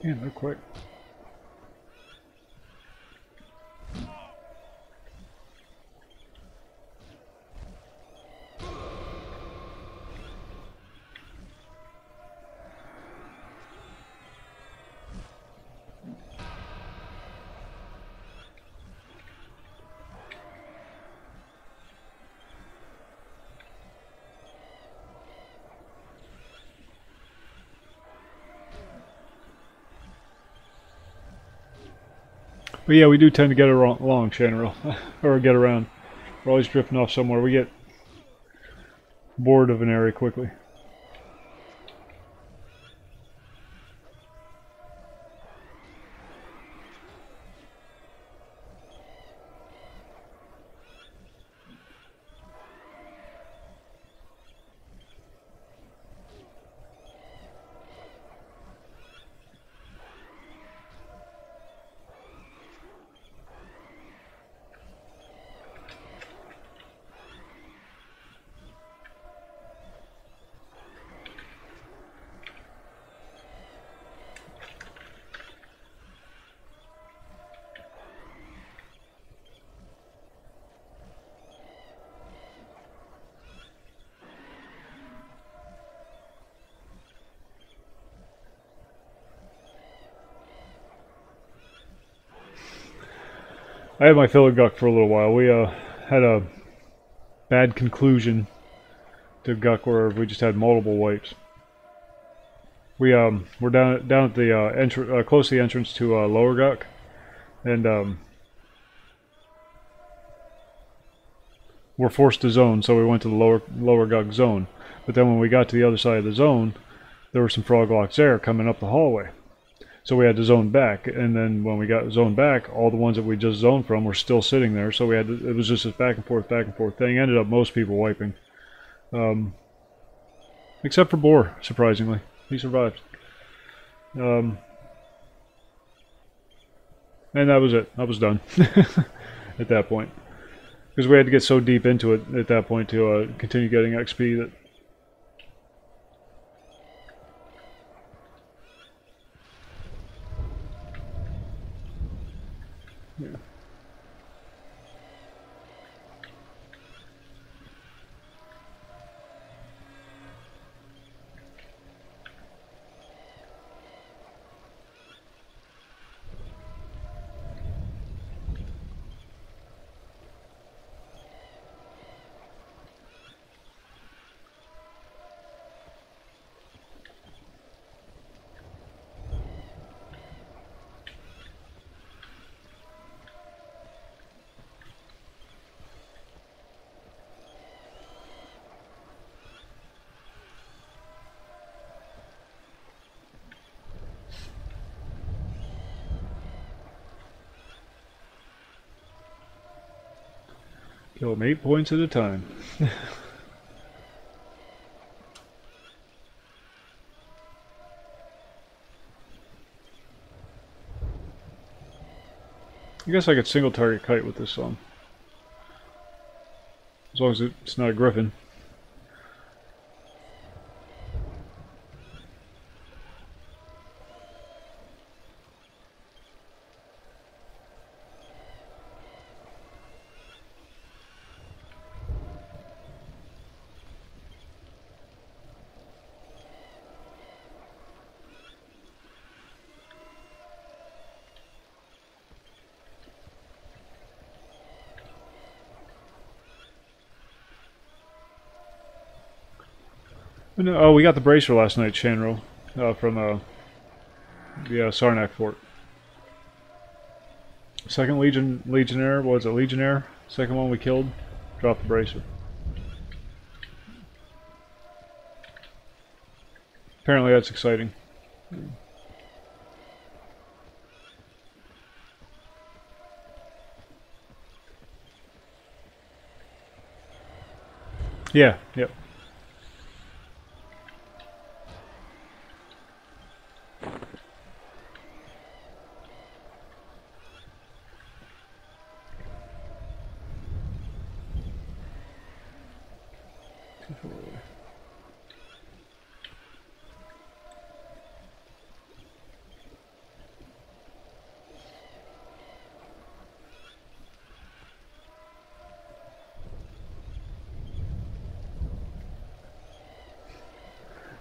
Damn, they're quick. But yeah, we do tend to get along, Shanril, or get around. We're always drifting off somewhere. We get bored of an area quickly. I had my fill of Guck for a little while. We had a bad conclusion to Guck where we just had multiple wipes. We're down at the close to the entrance to Lower Guck, and we're forced to zone, so we went to the Lower Guck zone. But then when we got to the other side of the zone, there were some froglocks there coming up the hallway. So we had to zone back, and then when we got zoned back, all the ones that we just zoned from were still sitting there. So we had to, it was just this back and forth thing. Ended up most people wiping, except for Boar. Surprisingly, he survived. And that was it. I was done at that point, because we had to get so deep into it at that point to continue getting XP that. Yeah. Kill them 8 points at a time. I guess I could single target kite with this song. As long as it's not a griffin. No, oh, we got the bracer last night, Shanro, from the Sarnak fort. Second Legionnaire, what was it, Legionnaire? Second one we killed, dropped the bracer. Apparently that's exciting. Yeah, yep.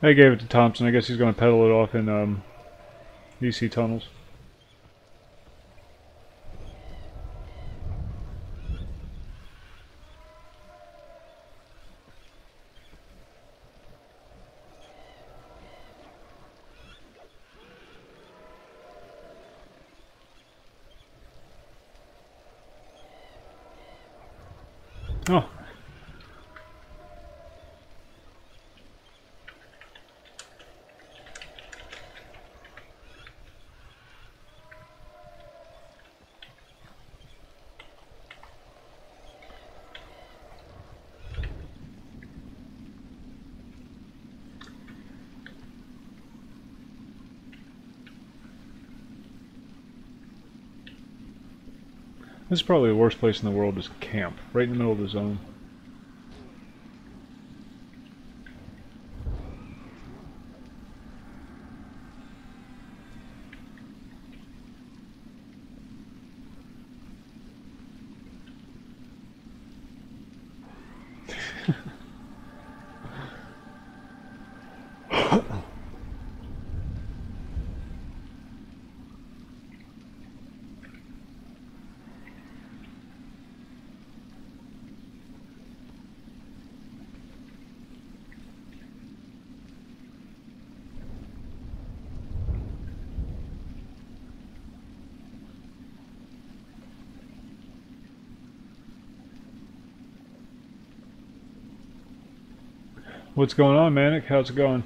I gave it to Thompson. I guess he's going to pedal it off in DC tunnels. Oh. This is probably the worst place in the world to camp, right in the middle of the zone. What's going on, Manic? How's it going?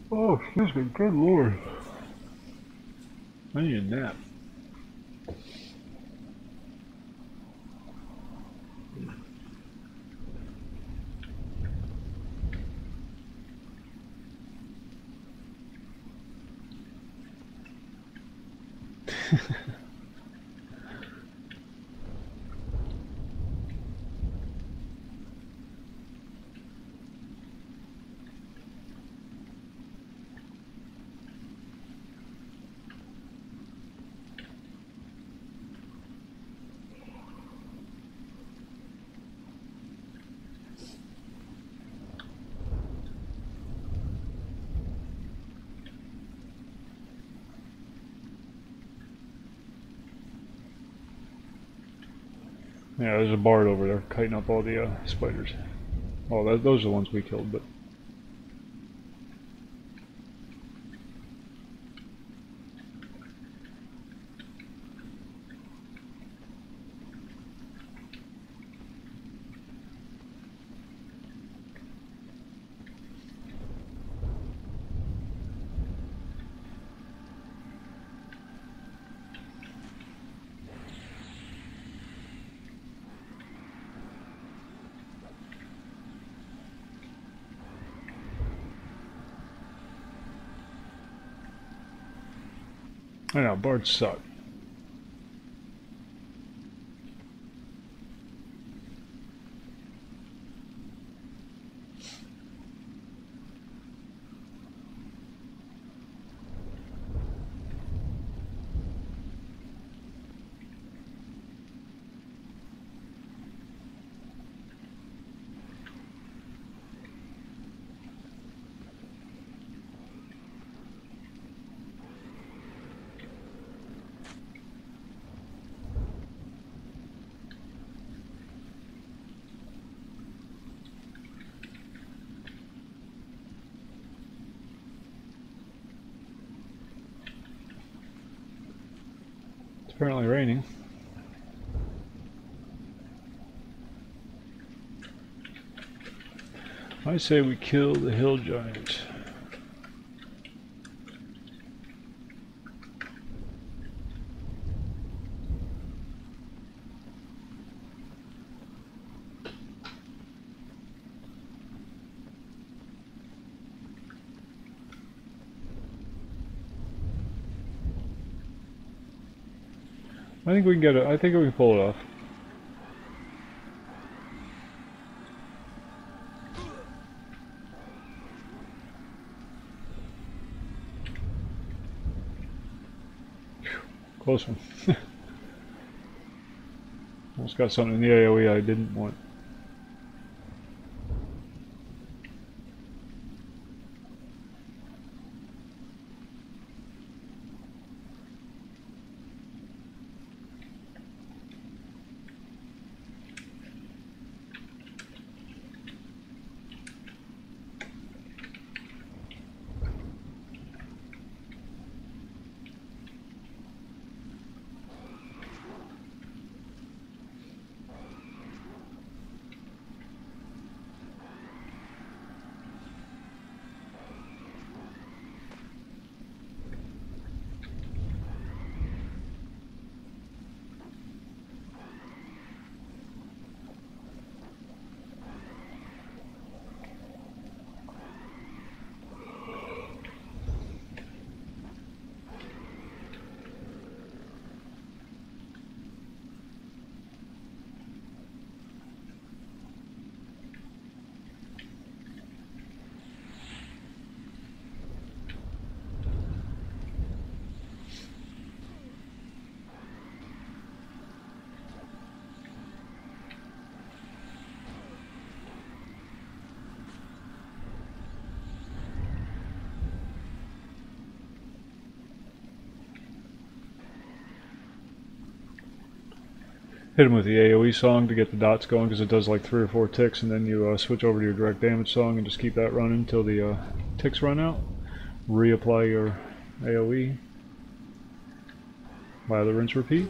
Oh, excuse me. Good lord. I need a nap. Yeah, there's a bard over there kiting up all the spiders. Oh, those are the ones we killed, but... I know, bards suck. It's apparently raining. I say we kill the hill giant. I think we can get it. I think we can pull it off. Close one. Almost got something in the AoE I didn't want. Hit him with the AoE song to get the dots going, because it does like 3 or 4 ticks, and then you switch over to your direct damage song and just keep that running until the ticks run out. Reapply your AoE. Lather, rinse, repeat.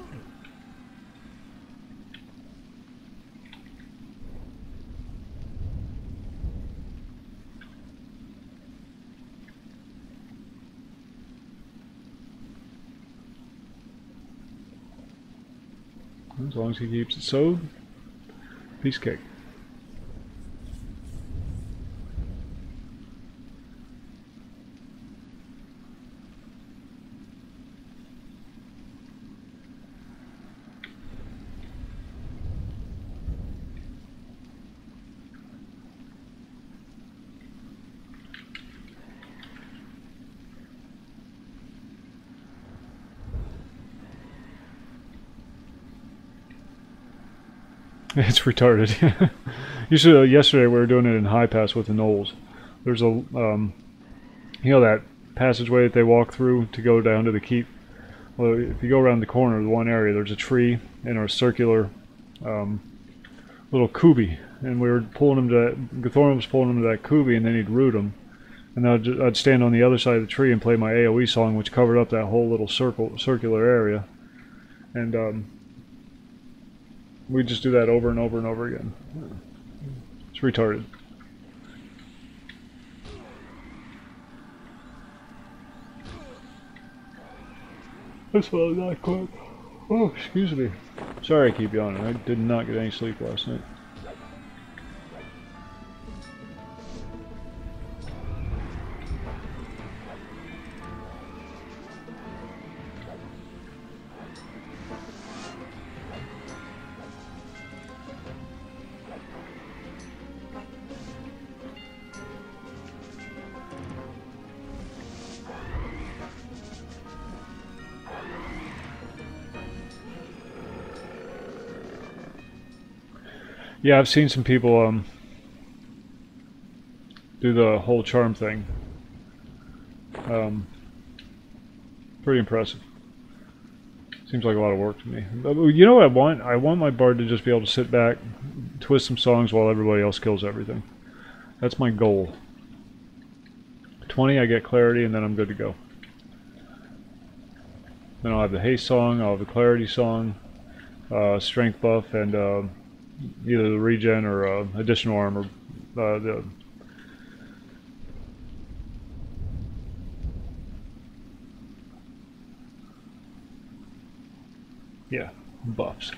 As long as he keeps it sewed, piece of cake. It's retarded. Usually, yesterday we were doing it in high pass with the gnolls. There's a, you know that passageway that they walk through to go down to the keep? Well, if you go around the corner of the one area, there's a tree and a circular little kubi. And we were pulling them to that, Gthorm was pulling them to that kubi, and then he'd root them. And I'd stand on the other side of the tree and play my AoE song, which covered up that whole little circular area. And we just do that over and over and over again. It's retarded. That's why I'm not quick. Oh, excuse me. Sorry I keep yawning. I did not get any sleep last night. Yeah, I've seen some people do the whole charm thing. Pretty impressive. Seems like a lot of work to me. But you know what I want? I want my bard to just be able to sit back, twist some songs while everybody else kills everything. That's my goal. 20, I get clarity, and then I'm good to go. Then I'll have the haste song, I'll have the clarity song, strength buff, and either the regen or additional armor. Yeah, buffs.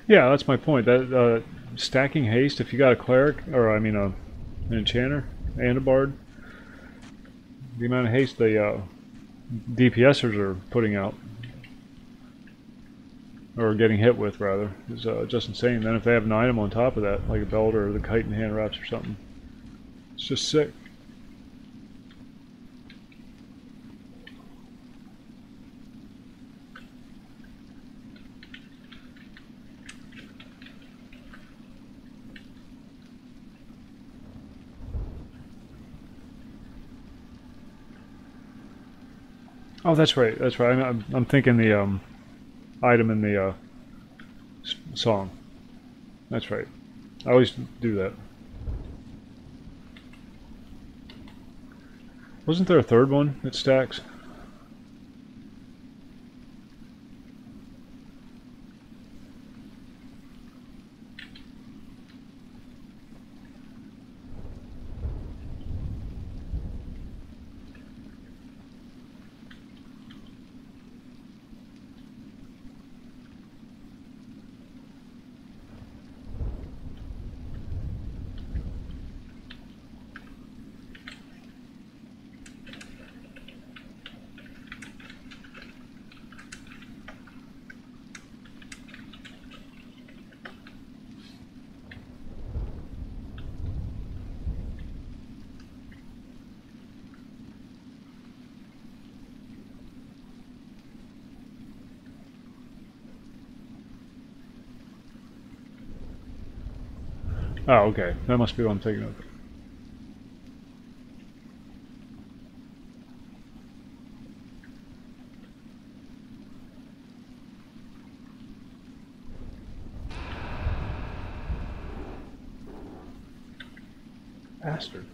Yeah, that's my point. That stacking haste, if you got a cleric, or I mean an enchanter and a bard, the amount of haste the DPSers are putting out, or getting hit with rather, is just insane. Then if they have an item on top of that, like a belt or the kite and hand wraps or something, it's just sick. Oh, that's right. That's right. I'm thinking the item in the song. That's right. I always do that. Wasn't there a third one that stacks? Oh, okay. That must be what I'm thinking of. Bastard.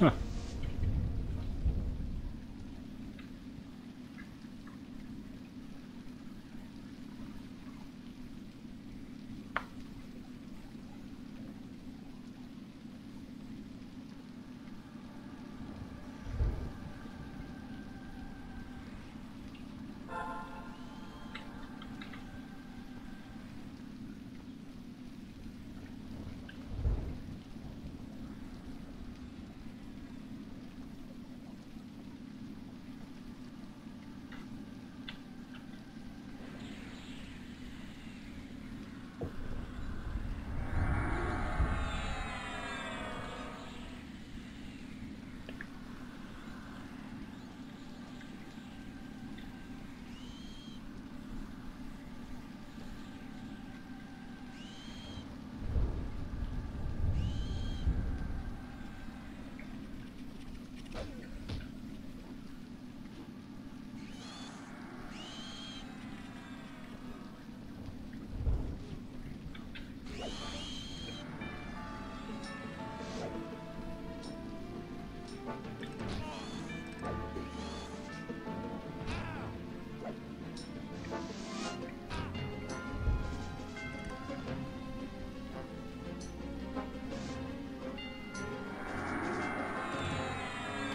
Huh.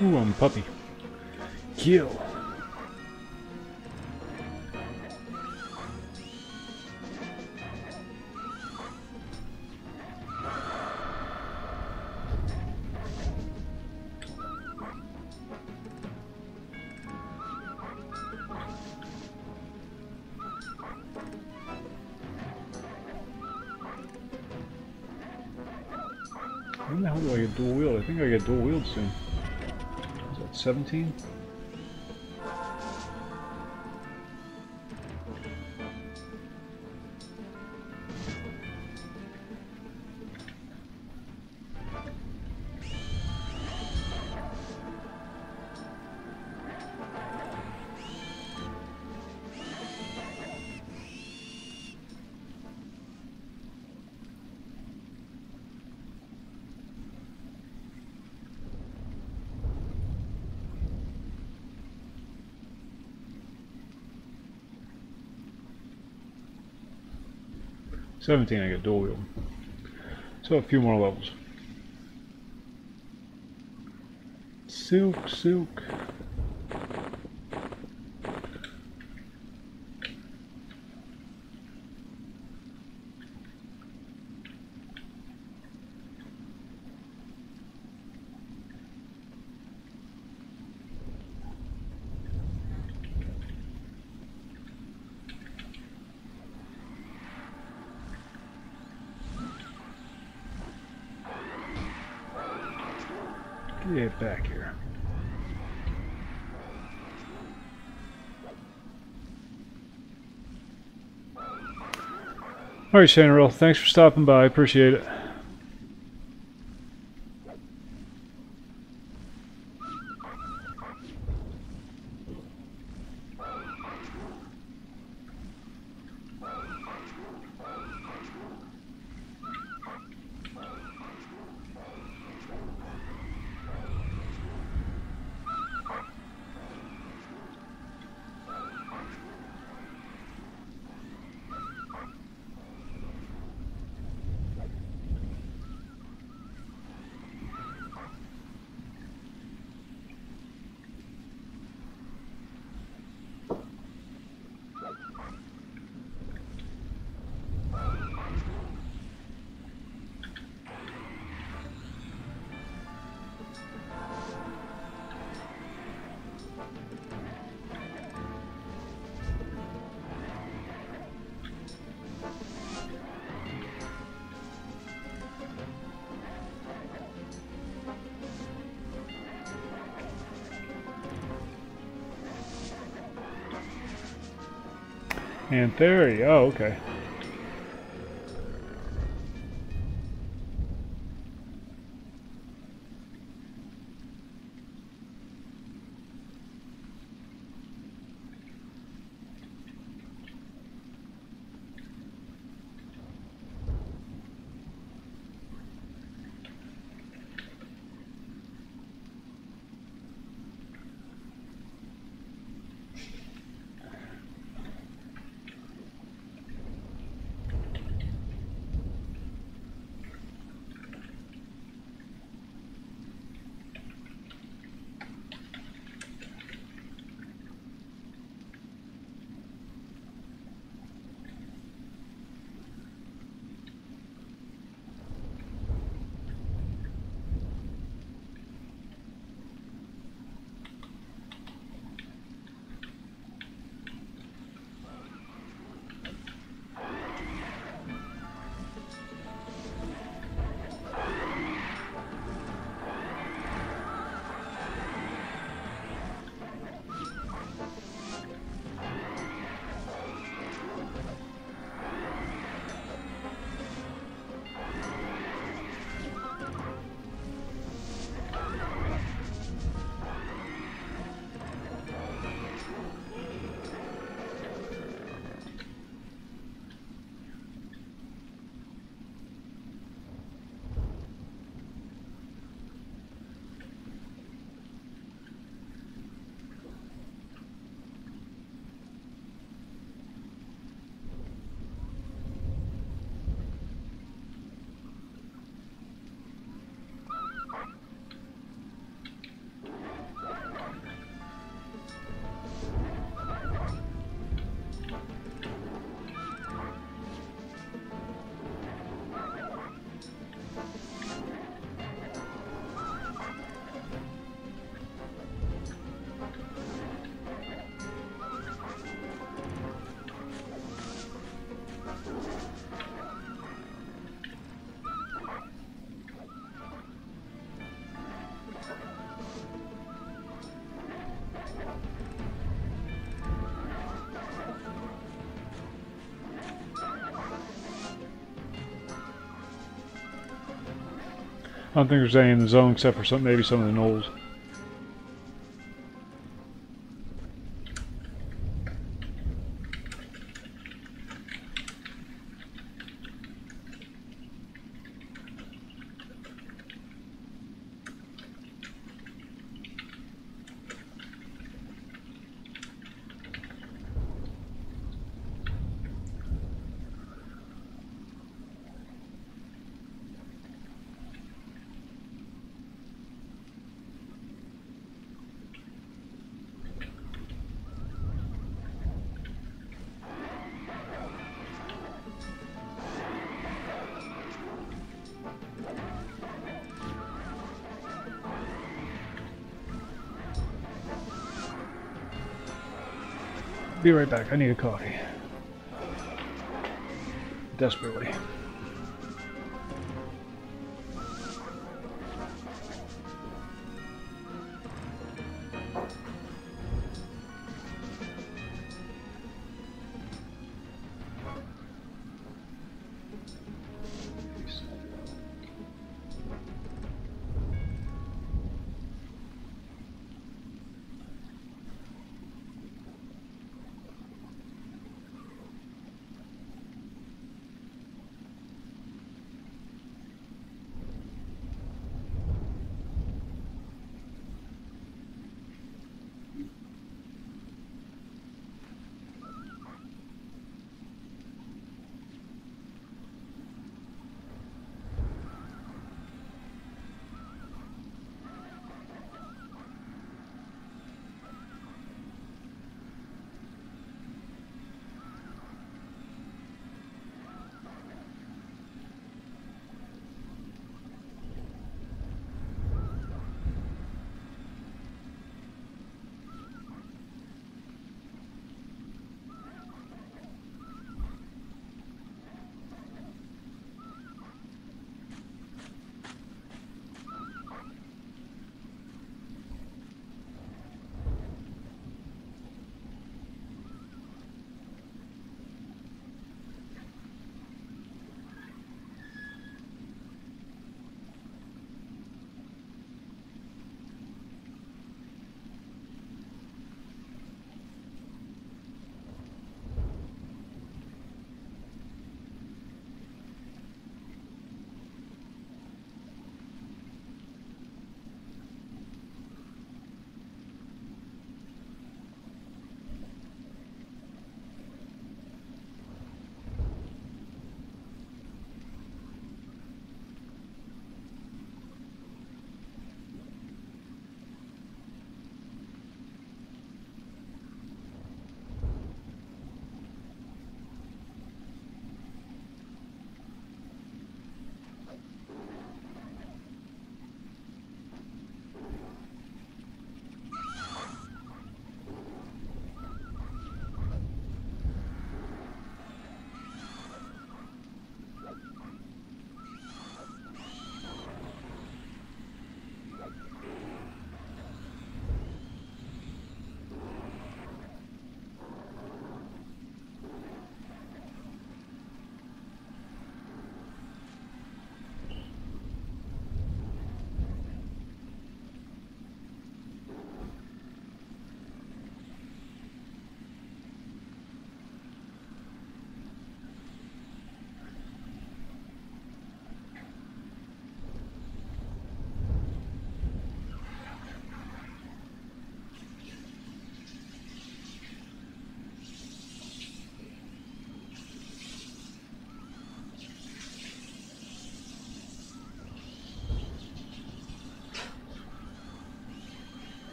Ooh, I'm a puppy. Kill. When the hell do I get dual wield? I think I get dual wield soon. Is that 17? 17 I get dual wield. So a few more levels. Silk, silk. Get back here. Alright, Shanarell, thanks for stopping by. Appreciate it. And Theory, oh, okay. I don't think there's any in the zone except for some, maybe some of the knolls. Be right back. I need a coffee. Desperately.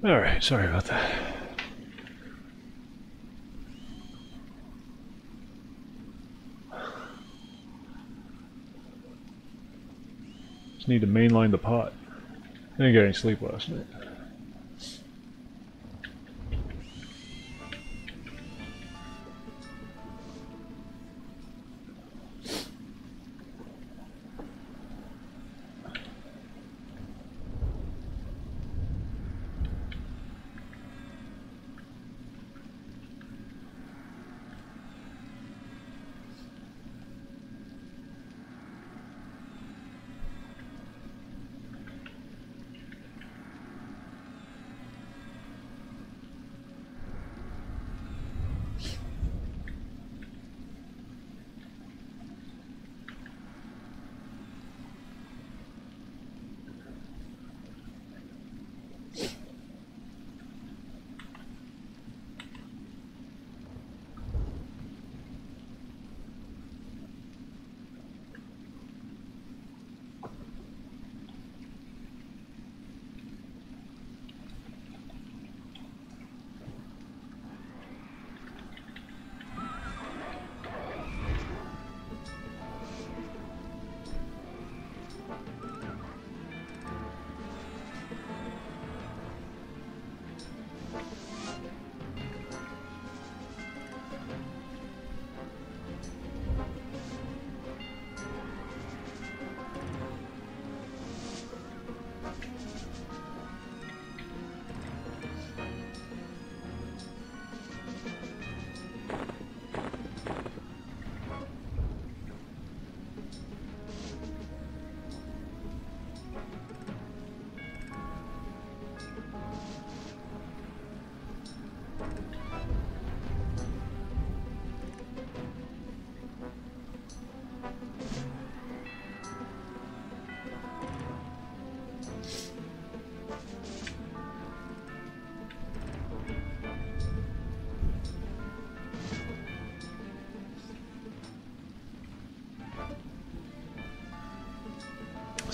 Alright, sorry about that. Just need to mainline the pot. I didn't get any sleep last night.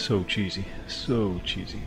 So cheesy. So cheesy.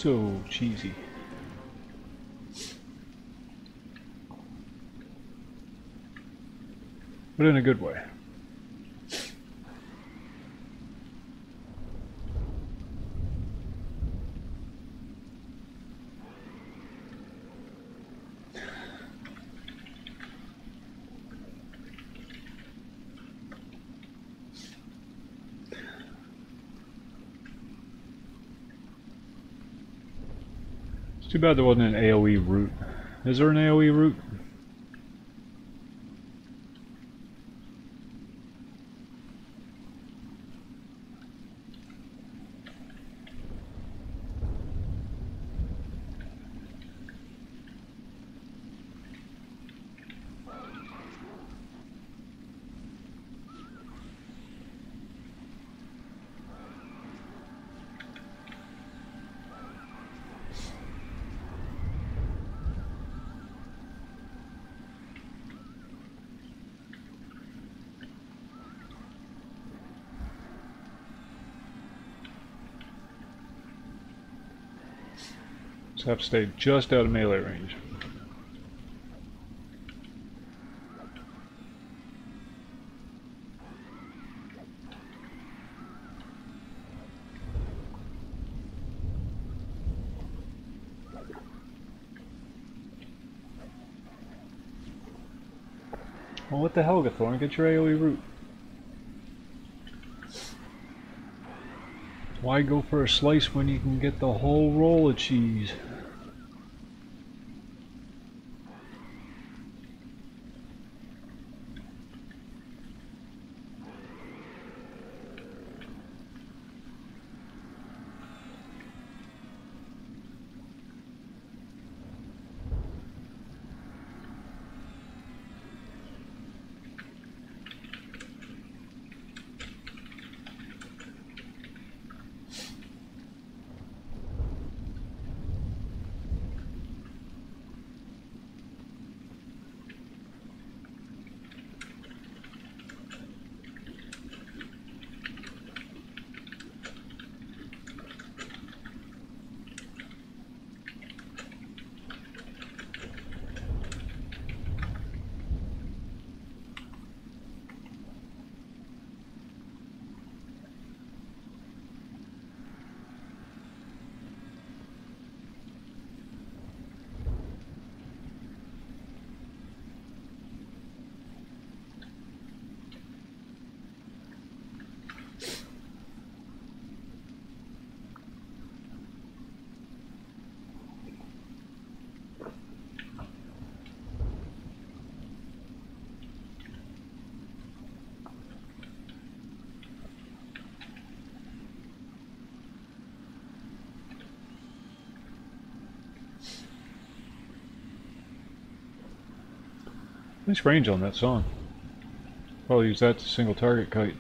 So cheesy. But in a good way. It's too bad there wasn't an AoE route. Is there an AoE route? Just have to stay just out of melee range. Well, what the hell, Gathorn? Get your AoE root. Why go for a slice when you can get the whole roll of cheese? Nice range on that song. Probably use that to single target kite.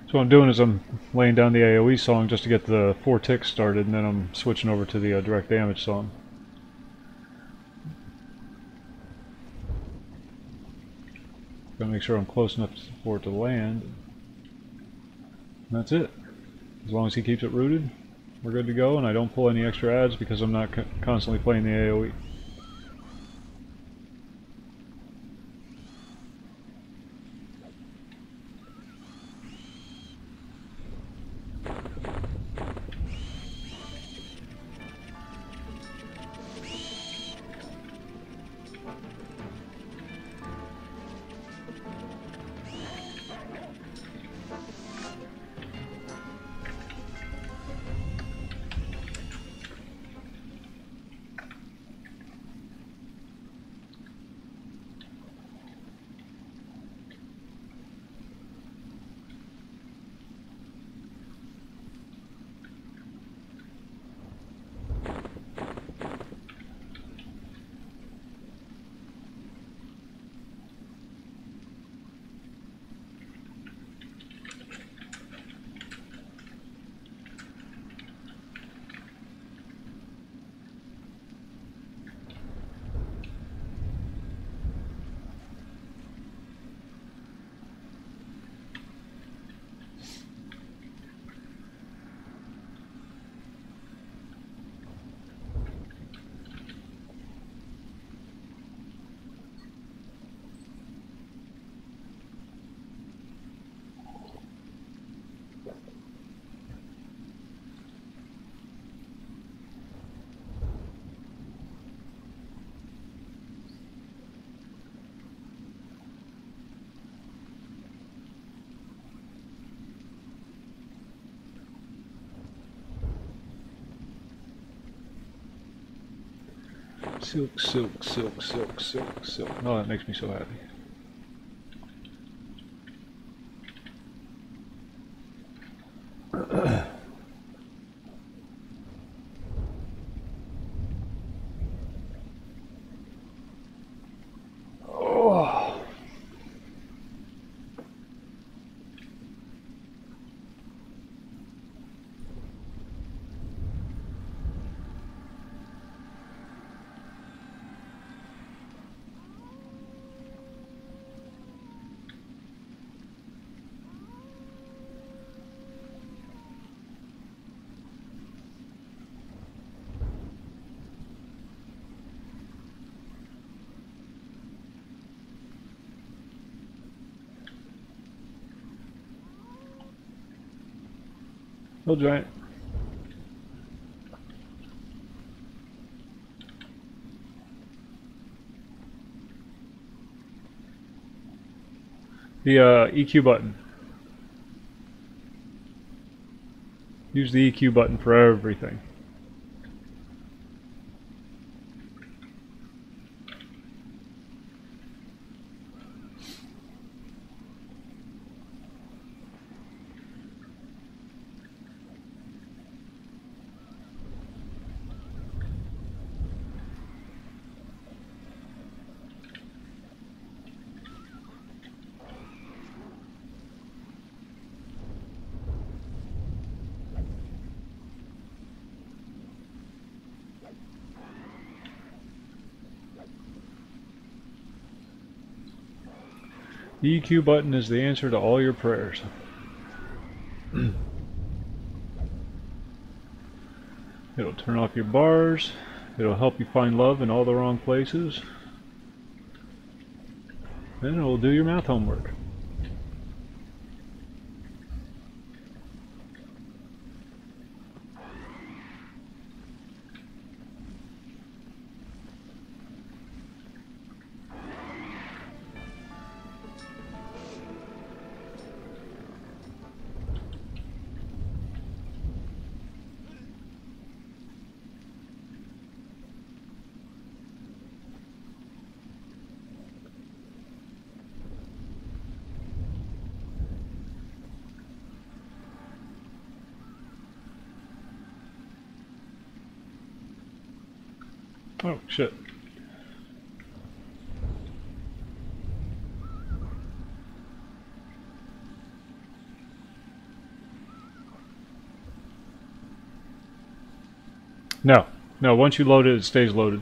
So what I'm doing is I'm laying down the AoE song just to get the 4 ticks started, and then I'm switching over to the direct damage song. Gotta make sure I'm close enough for it to land. And that's it. As long as he keeps it rooted, we're good to go, and I don't pull any extra ads because I'm not constantly playing the AoE. Silk, silk, silk, silk, silk, silk. Oh, that makes me so happy. Hill giant. The EQ button. Use the EQ button for everything. The EQ button is the answer to all your prayers. It'll turn off your bars. It'll help you find love in all the wrong places. Then it'll do your math homework. Oh, shit. No. No, once you load it, it stays loaded.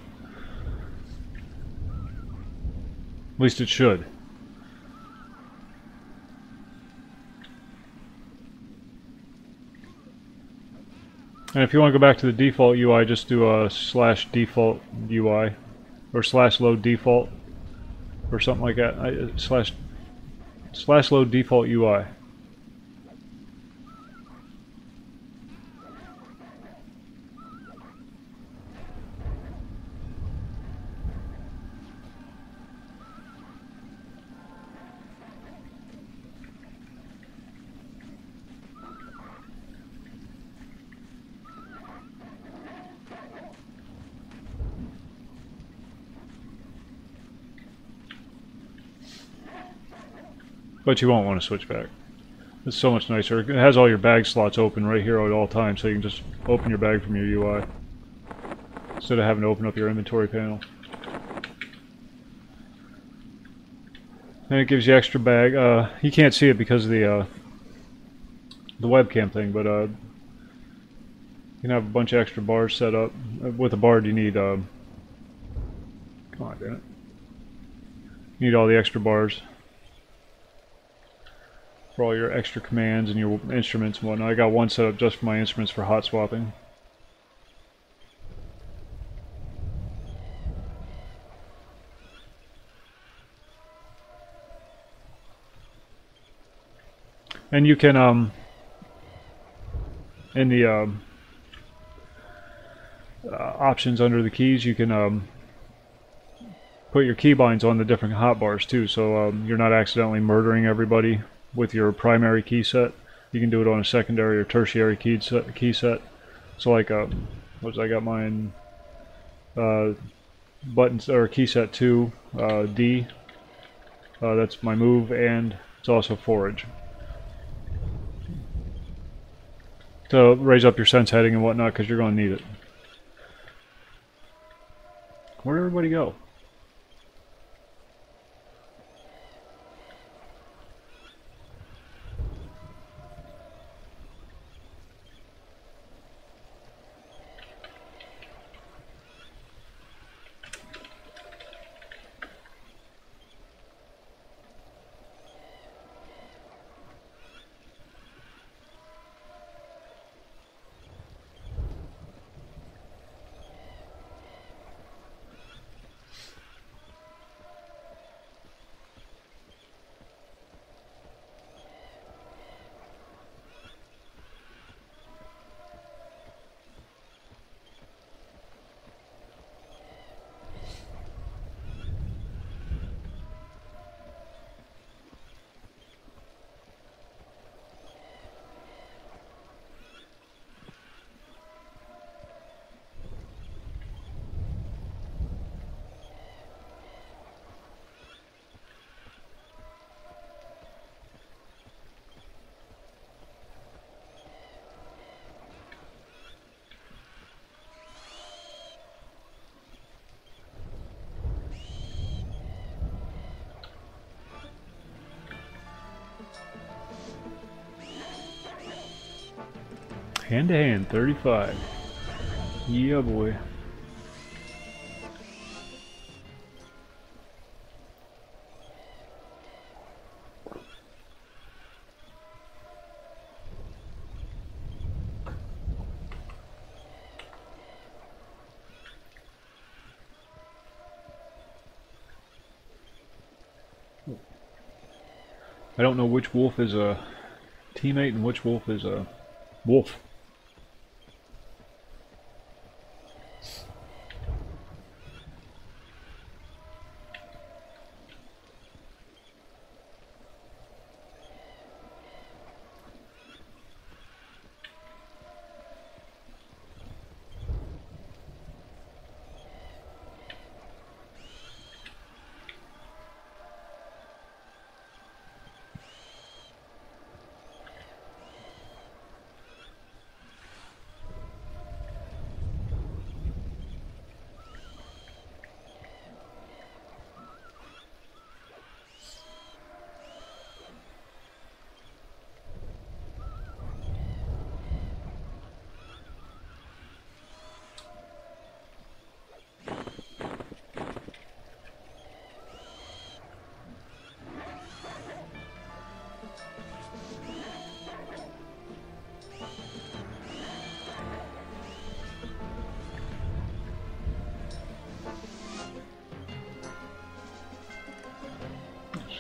At least it should. And if you want to go back to the default UI, just do a /default UI or /load default or something like that. /load default UI. But you won't want to switch back. It's so much nicer. It has all your bag slots open right here at all times, so you can just open your bag from your UI instead of having to open up your inventory panel. And it gives you extra bag. You can't see it because of the webcam thing, but you can have a bunch of extra bars set up. With a bard, you need come on, damn it. You need all the extra bars for all your extra commands and your instruments and whatnot. I got one set up just for my instruments for hot swapping. And you can in the options under the keys, you can put your keybinds on the different hotbars too, so you're not accidentally murdering everybody with your primary key set. You can do it on a secondary or tertiary key set. So like I got mine buttons or key set 2 D. That's my move, and it's also forage. So raise up your sense heading and whatnot because you're going to need it. Where'd everybody go? Hand to hand, 35. Yeah, boy. I don't know which wolf is a teammate and which wolf is a wolf.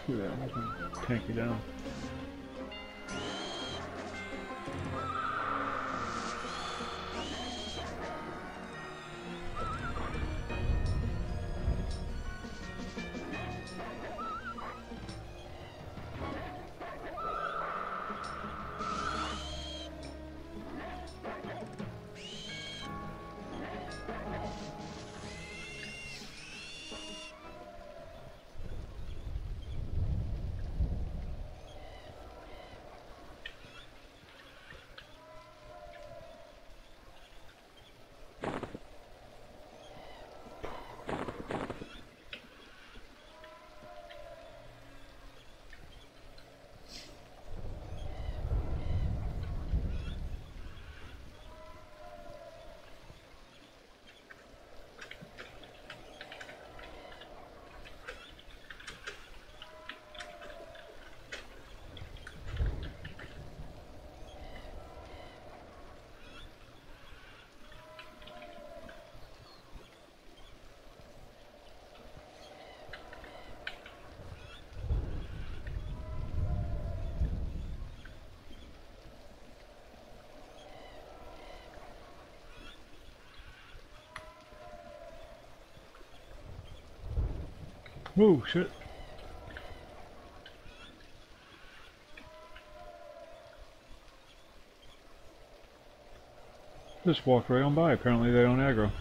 Screw that, I'm gonna tank you down. Whoa, shit. Just walked right on by. Apparently they don't aggro.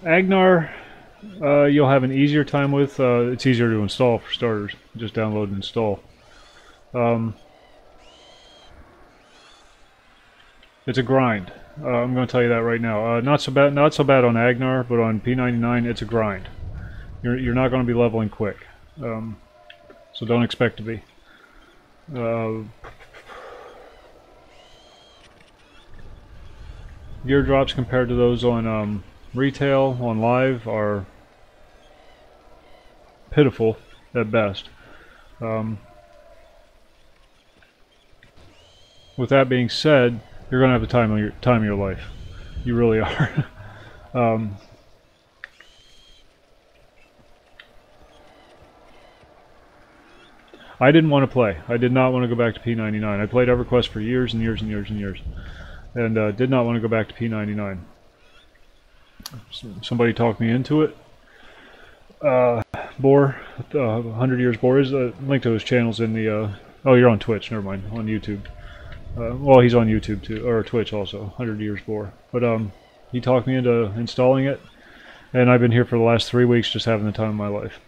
Agnar, you'll have an easier time with. It's easier to install for starters. Just download and install. It's a grind. I'm going to tell you that right now. Not so bad on Agnar, but on P99, it's a grind. You're not going to be leveling quick, so don't expect to be. Gear drops compared to those on retail, on live, are pitiful at best. With that being said, you're going to have the time of your life. You really are. I didn't want to play. I did not want to go back to P99. I played EverQuest for years and years and years and years, and did not want to go back to P99. Somebody talked me into it. Boar, 100 Years Boar, is a link to his channels in the. Oh, you're on Twitch. Never mind. On YouTube. Well, he's on YouTube too, or Twitch also. 100 Years Boar. But he talked me into installing it, and I've been here for the last 3 weeks, just having the time of my life.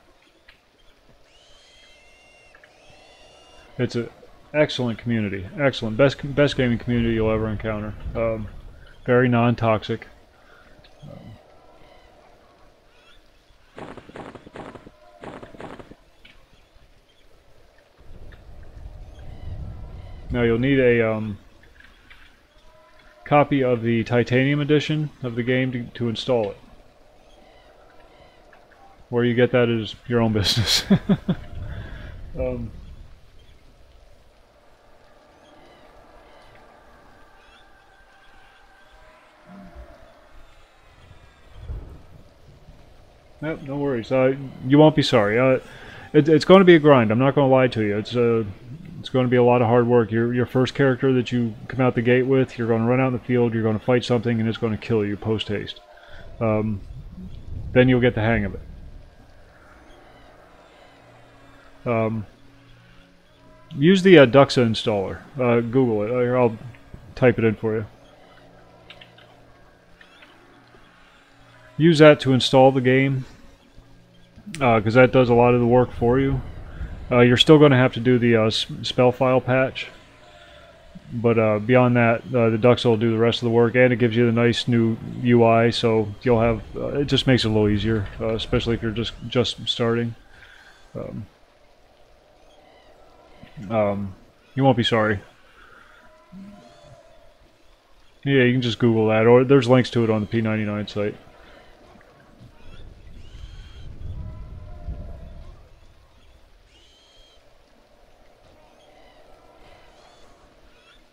It's an excellent community. Excellent. Best gaming community you'll ever encounter. Very non-toxic. Now you'll need a copy of the Titanium edition of the game to install it. Where you get that is your own business. Nope, no worries. You won't be sorry. It's going to be a grind. I'm not going to lie to you. It's going to be a lot of hard work. Your first character that you come out the gate with, you're going to run out in the field, you're going to fight something, and it's going to kill you post-haste. Then you'll get the hang of it. Use the Duxa installer. Google it. I'll type it in for you. Use that to install the game, because that does a lot of the work for you. You're still going to have to do the spell file patch, but beyond that, the Duxa will do the rest of the work, and it gives you the nice new UI, so you'll have, it just makes it a little easier, especially if you're just starting. You won't be sorry. Yeah, you can just Google that, or there's links to it on the P99 site.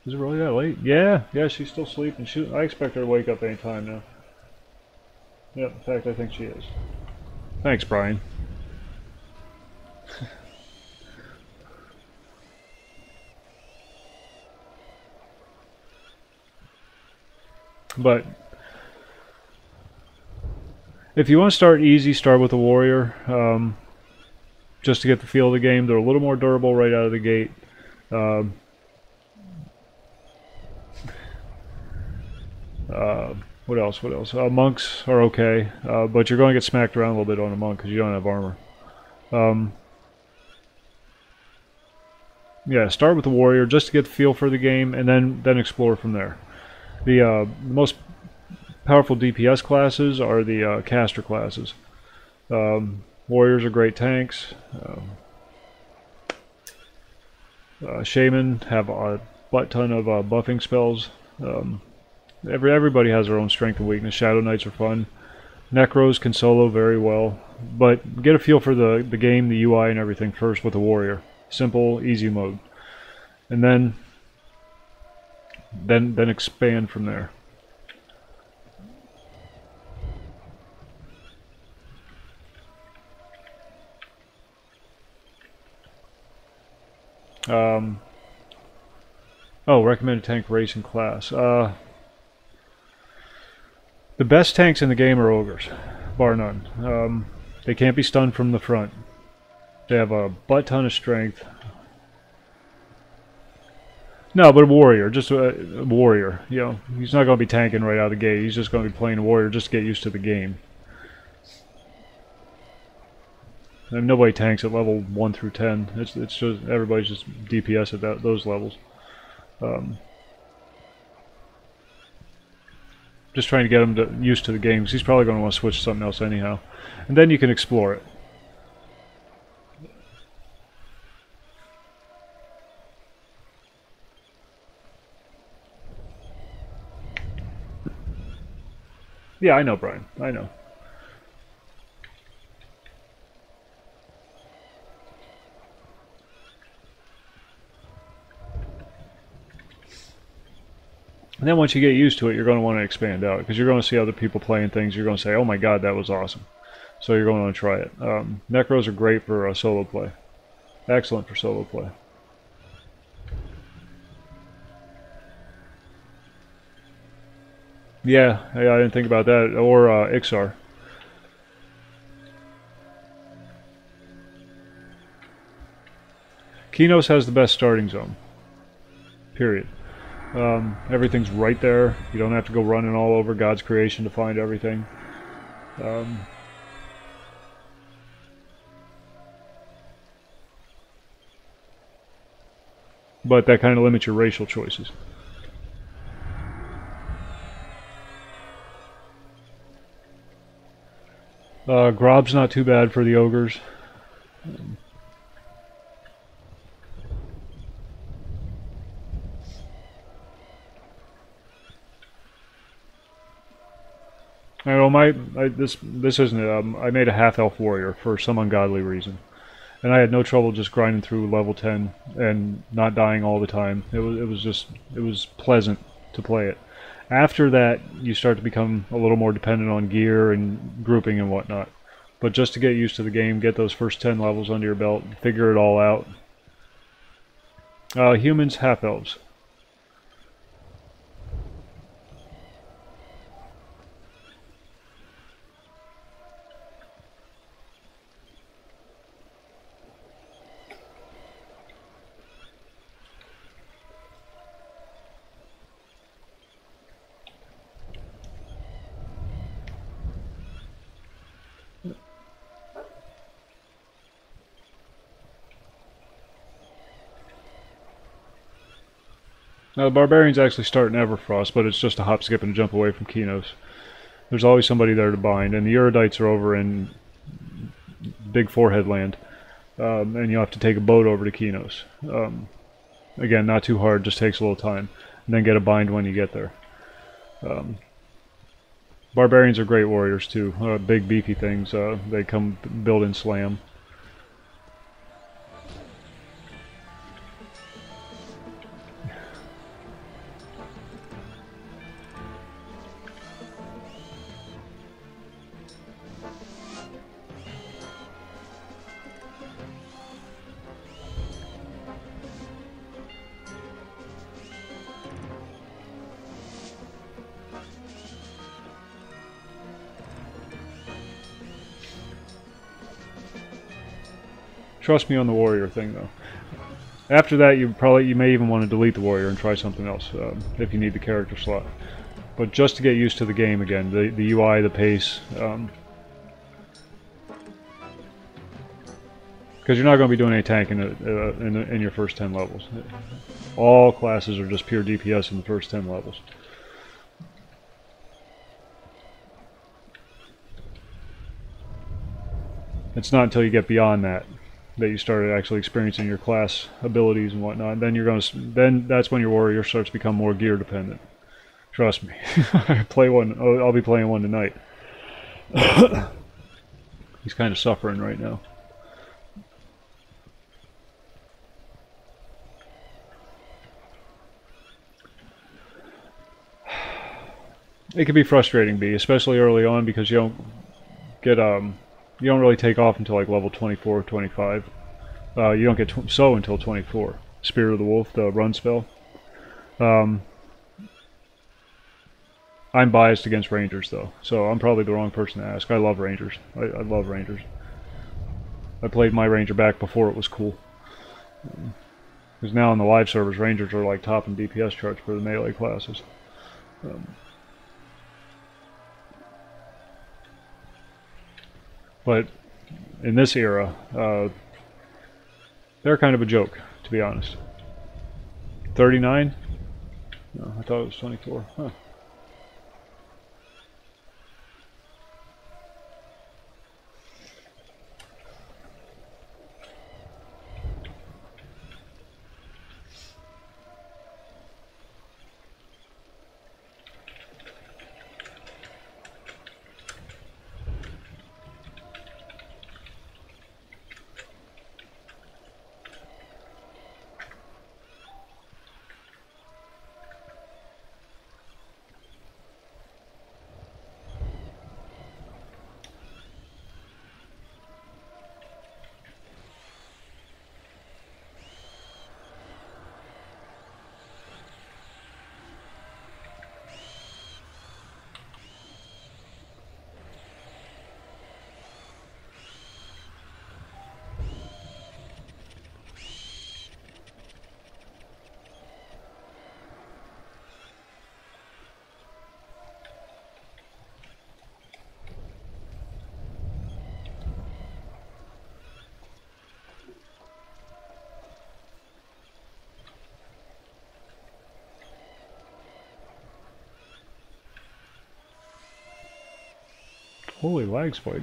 Is it really that late? Yeah, she's still sleeping. I expect her to wake up any time now. Yep, in fact, I think she is. Thanks, Brian. But if you want to start easy, start with a warrior. Just to get the feel of the game. They're a little more durable right out of the gate. What else? Monks are okay, but you're going to get smacked around a little bit on a monk because you don't have armor. Yeah, start with the warrior just to get the feel for the game, and then explore from there. The most powerful DPS classes are the caster classes. Warriors are great tanks. Shaman have a butt ton of buffing spells. Everybody has their own strength and weakness. Shadow Knights are fun. Necros can solo very well, but get a feel for the game, the UI, and everything first with a warrior. Simple, easy mode, and then expand from there. Oh, recommended tank racing class. The best tanks in the game are ogres, bar none. They can't be stunned from the front. They have a butt ton of strength. No, but a warrior, just a warrior. You know, he's not going to be tanking right out of the gate. He's just going to be playing a warrior just to get used to the game. And nobody tanks at level 1 through 10. It's just everybody's just DPS at those levels. Just trying to get him used to the game, because he's probably going to want to switch to something else anyhow. And then you can explore it. Yeah, I know, Brian. I know. And then once you get used to it, you're going to want to expand out, because you're going to see other people playing things. You're going to say, oh my god, that was awesome. So you're going to want to try it. Necros are great for solo play. Excellent for solo play. Yeah, I didn't think about that. Or Ixar. Kinos has the best starting zone. Period. Everything's right there. You don't have to go running all over God's creation to find everything. But that kind of limits your racial choices. Grob's not too bad for the ogres. I know this isn't it. I made a half-elf warrior for some ungodly reason, and I had no trouble just grinding through level 10 and not dying all the time. It was pleasant to play it. After that, you start to become a little more dependent on gear and grouping and whatnot. But just to get used to the game, get those first 10 levels under your belt, figure it all out. Humans, half-elves. Now, the barbarians actually start in Everfrost, but it's just a hop, skip, and a jump away from Kinos. There's always somebody there to bind, and the Erudites are over in Big Forehead Land, and you'll have to take a boat over to Kinos. Again, not too hard, just takes a little time, and then get a bind when you get there. Barbarians are great warriors too, big beefy things. They come build in slam. Trust me on the warrior thing, though. After that, you may even want to delete the warrior and try something else if you need the character slot. But just to get used to the game again, the UI, the pace, because you're not going to be doing any tanking in your first 10 levels. All classes are just pure DPS in the first 10 levels. It's not until you get beyond that you started actually experiencing your class abilities and whatnot. Then that's when your warrior starts to become more gear dependent. Trust me. Play one. I'll be playing one tonight. He's kind of suffering right now. It can be frustrating, B, especially early on, because you don't get you don't really take off until like level 24, 25. You don't get so until 24. Spirit of the Wolf, the run spell. I'm biased against Rangers though, so I'm probably the wrong person to ask. I love Rangers. I love Rangers. I played my Ranger back before it was cool. Because now in the live servers, Rangers are like top in DPS charts for the melee classes. But in this era, they're kind of a joke, to be honest. 39? No, I thought it was 24. Huh. Holy lag spike.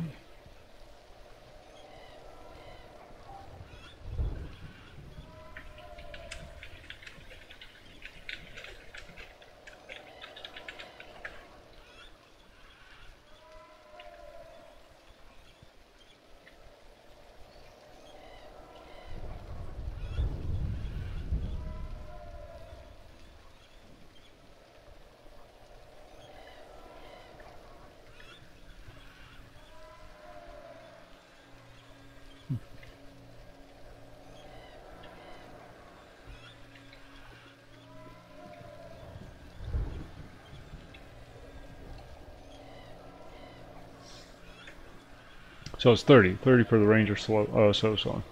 So it's 30. 30 for the Ranger so-song.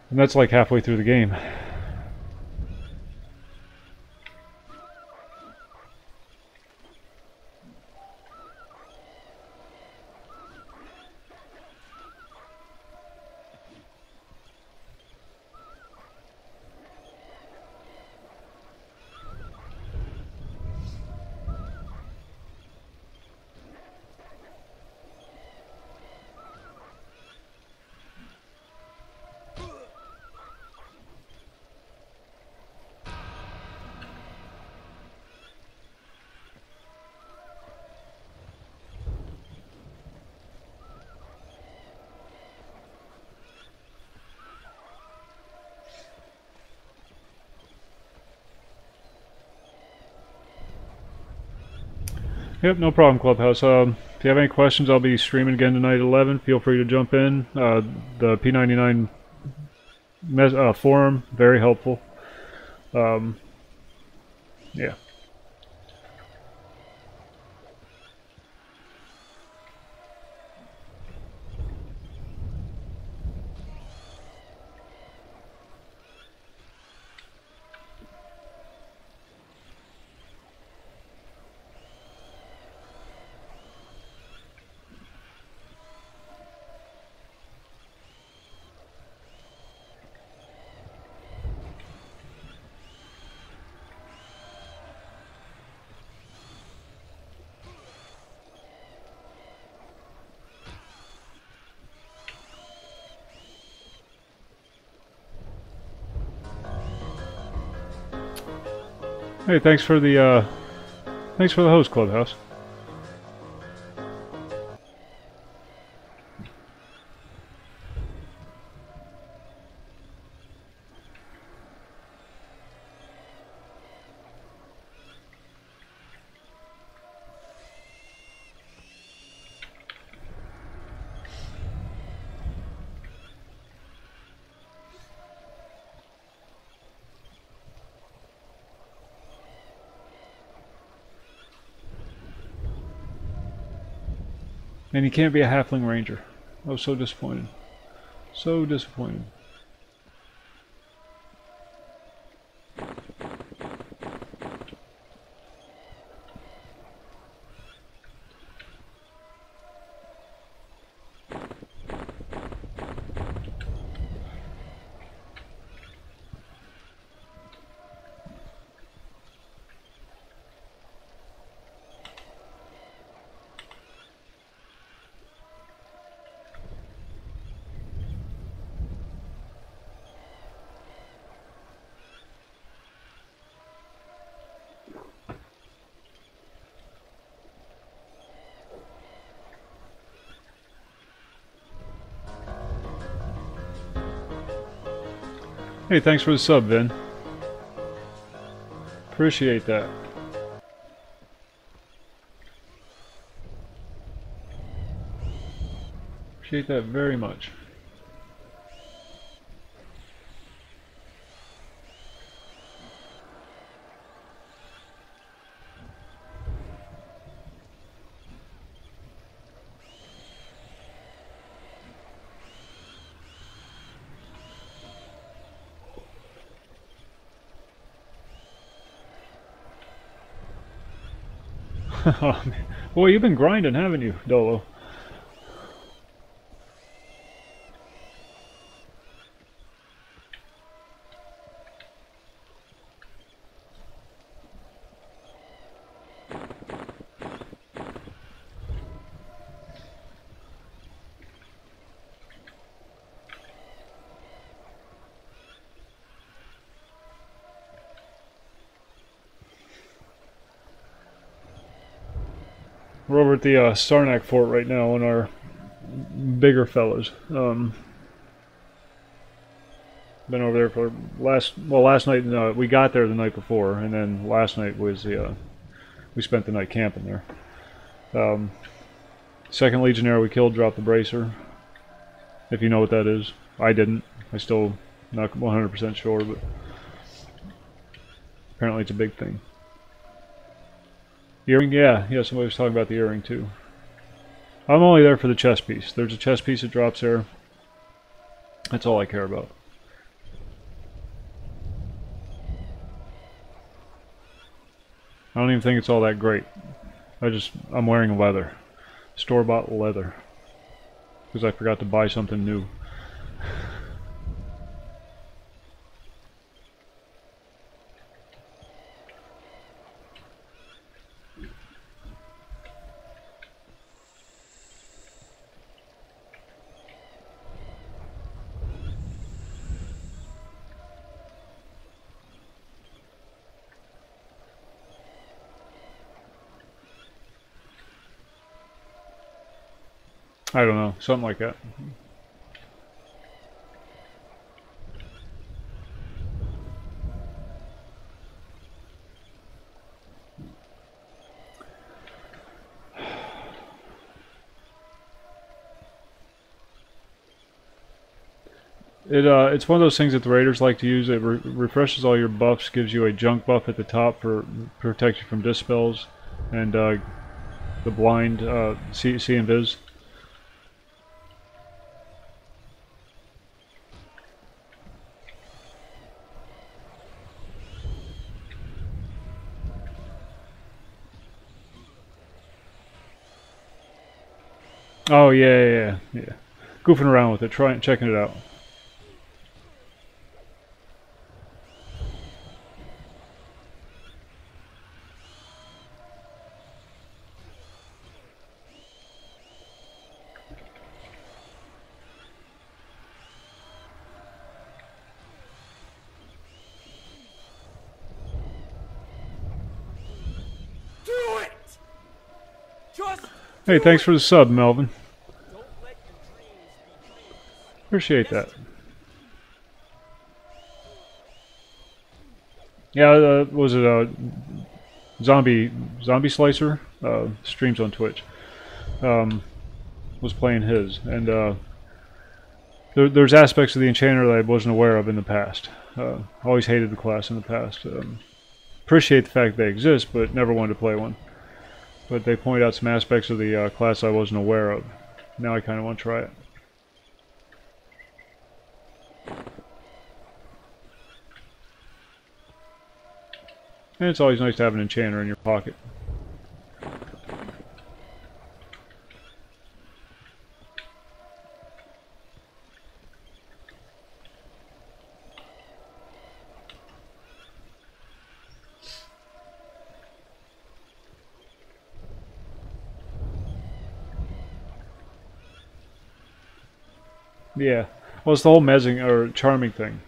And that's like halfway through the game. Yep, no problem, Clubhouse. If you have any questions, I'll be streaming again tonight at 11. Feel free to jump in. The P99 forum, very helpful. Yeah. Hey, thanks for the host, Clubhouse. And he can't be a halfling ranger. I was so disappointed. So disappointed. Hey, thanks for the sub, Vin. Appreciate that. Appreciate that very much. Oh, man. Boy, you've been grinding, haven't you, Dolo? We're over at the Sarnak fort right now on our bigger fellas. Been over there for last night. We got there the night before, and then last night was we spent the night camping there. Second Legionnaire we killed dropped the bracer. If you know what that is, I didn't. I still not 100% sure, but apparently it's a big thing. Earring, yeah, somebody was talking about the earring too. I'm only there for the chest piece. There's a chest piece that drops there. That's all I care about. I don't even think it's all that great. I'm wearing leather. Store-bought leather. Because I forgot to buy something new. I don't know, something like that. It's one of those things that the raiders like to use. It refreshes all your buffs, gives you a junk buff at the top for protect you from dispels, and the blind see invis. Oh yeah. Goofing around with it, checking it out. Do it! Just Hey, thanks for the sub, Melvin. don't let your dreams be dreams. Appreciate that. Yeah, was it Zombie Slicer? Streams on Twitch. Was playing his, and there's aspects of the Enchanter that I wasn't aware of in the past. Always hated the class in the past. Appreciate the fact they exist, but never wanted to play one. But they point out some aspects of the class I wasn't aware of. Now I kind of want to try it. And it's always nice to have an Enchanter in your pocket. Yeah, well, it's the whole mezzing or charming thing.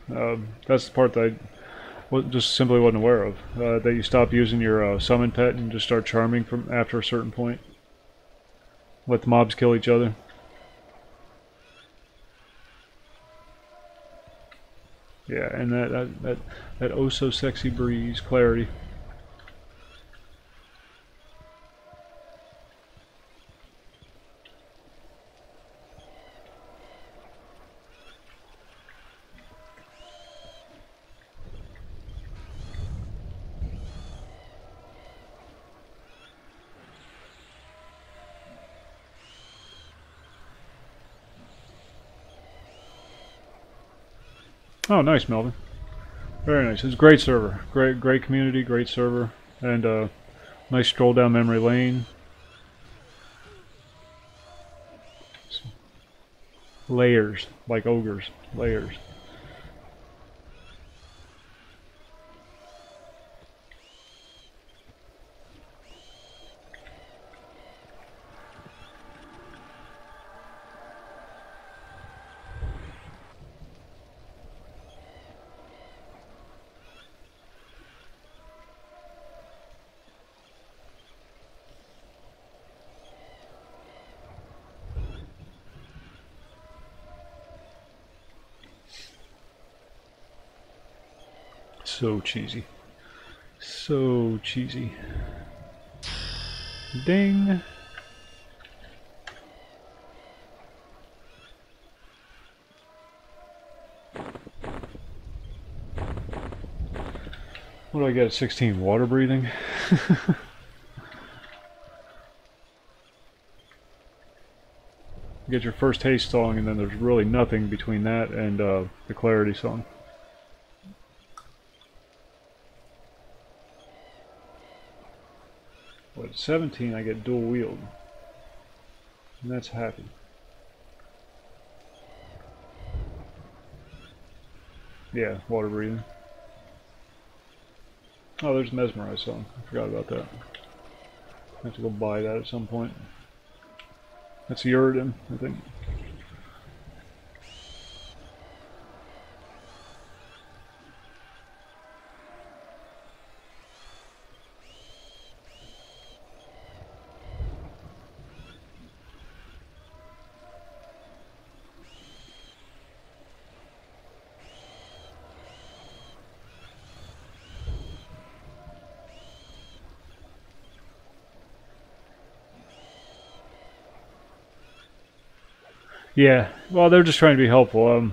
That's the part that I just simply wasn't aware of. That you stop using your summon pet and just start charming from after a certain point. Let the mobs kill each other. Yeah, and that oh so sexy breeze, clarity. Oh, nice, Melvin. Very nice. It's a great server. Great community, great server, and nice stroll down memory lane. Layers, like ogres. Layers. So cheesy. So cheesy. Ding! What do I get at 16? Water breathing? Get your first haste song, and then there's really nothing between that and the clarity song. But at 17 I get dual wield. And that's happy. Yeah, water breathing. Oh, there's mesmerized song. I forgot about that. I have to go buy that at some point. That's Uridan, I think. Yeah, well, they're just trying to be helpful.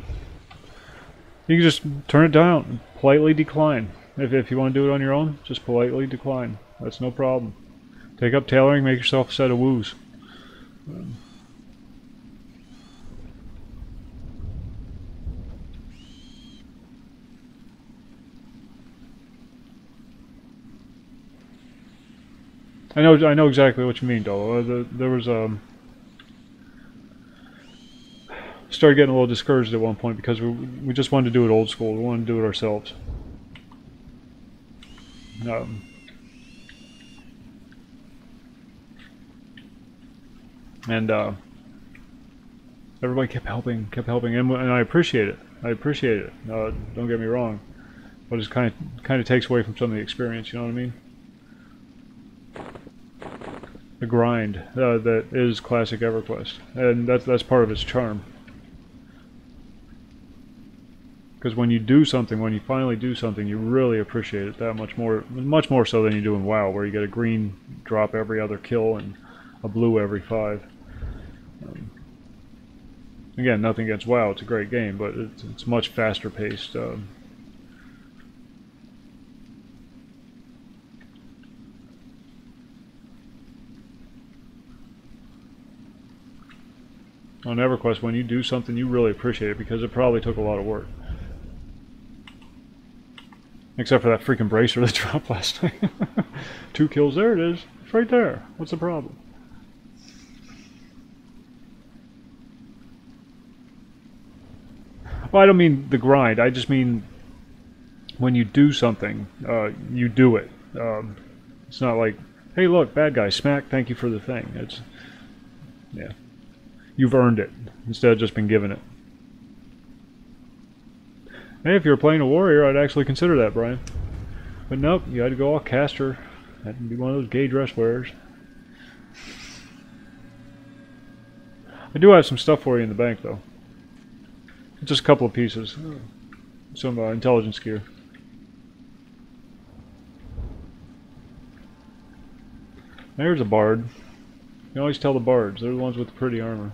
You can just turn it down, politely decline. If you want to do it on your own, just politely decline. That's no problem. Take up tailoring, make yourself a set of woos. I know exactly what you mean, Dolo. There was started getting a little discouraged at one point because we just wanted to do it old school. We wanted to do it ourselves. And everybody kept helping, and I appreciate it. I appreciate it. Don't get me wrong, but it kind of takes away from some of the experience. You know what I mean? The grind that is classic EverQuest, and that's part of its charm. Because when you do something, when you finally do something, you really appreciate it that much more so than you do in WoW, where you get a green drop every other kill and a blue every 5. Again, nothing against WoW; it's a great game, but it's much faster paced. On EverQuest, when you do something, you really appreciate it because it probably took a lot of work. Except for that freaking bracer that dropped last night. 2 kills, there it is. It's right there. What's the problem? Well, I don't mean the grind. I just mean when you do something, you do it. It's not like, hey, look, bad guy, smack, thank you for the thing. It's, yeah. You've earned it instead of just been given it. Hey, if you were playing a warrior, I'd actually consider that, Brian. But nope, you had to go all caster. Had to be one of those gay dress wearers. I do have some stuff for you in the bank, though. Just a couple of pieces. Some intelligence gear. There's a bard. You can always tell the bards. They're the ones with the pretty armor.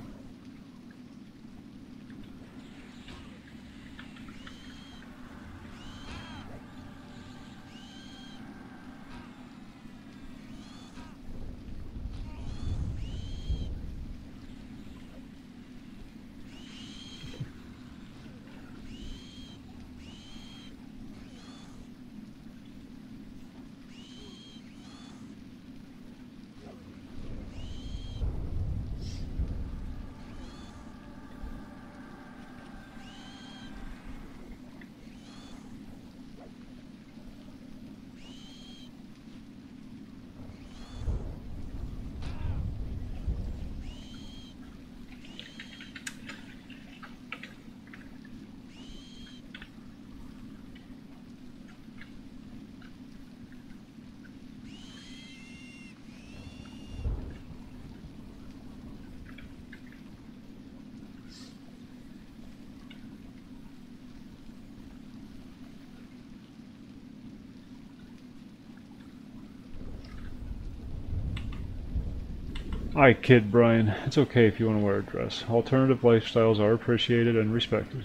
I kid, Brian. It's okay if you want to wear a dress. Alternative lifestyles are appreciated and respected.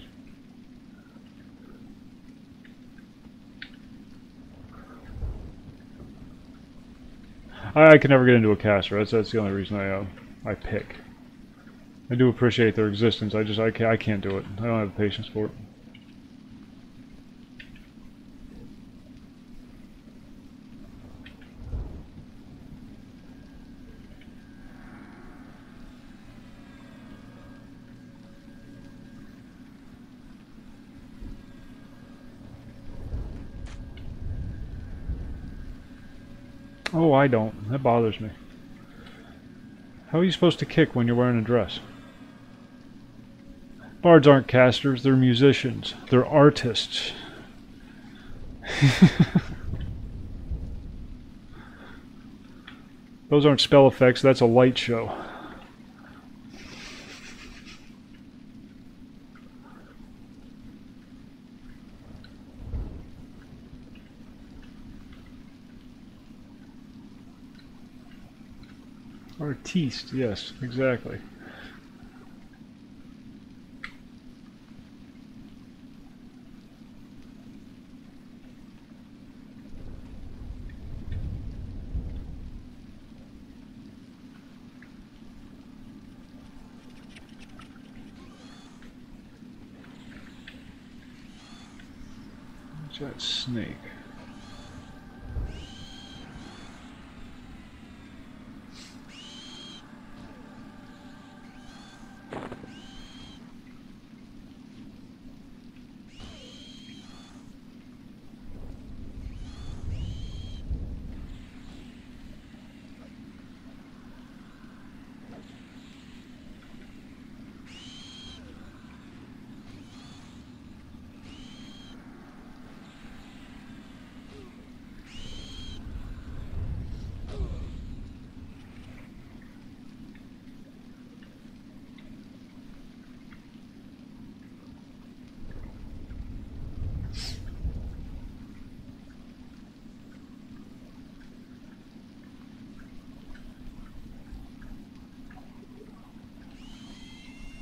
I can never get into a caster. That's the only reason I pick. I do appreciate their existence. I can't do it. I don't have the patience for it. Oh, I don't. That bothers me. How are you supposed to kick when you're wearing a dress? Bards aren't casters, they're musicians. They're artists. Those aren't spell effects, that's a light show. Artiste, yes, exactly. What's that snake?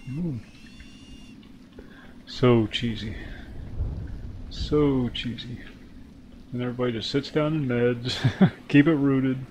Ooh. So cheesy. So cheesy. And everybody just sits down in meds, keep it rooted.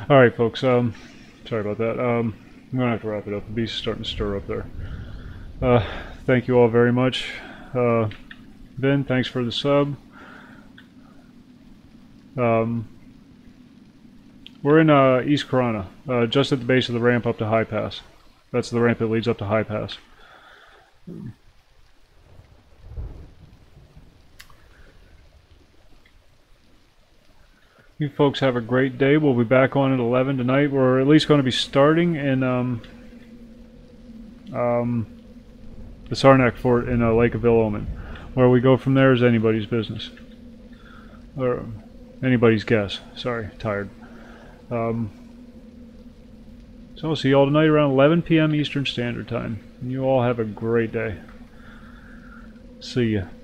Alright folks, sorry about that. I'm gonna have to wrap it up. The beast's starting to stir up there. Thank you all very much. Ben, thanks for the sub. We're in East Corona, just at the base of the ramp up to High Pass. That's the ramp that leads up to High Pass. You folks have a great day. We'll be back on at 11 tonight. We're at least going to be starting in the Sarnak Fort in Lake of Ill-Omen. Where we go from there is anybody's business. Or anybody's guess. Sorry, tired. So I'll see you all tonight around 11 p.m. Eastern Standard Time. And you all have a great day. See ya.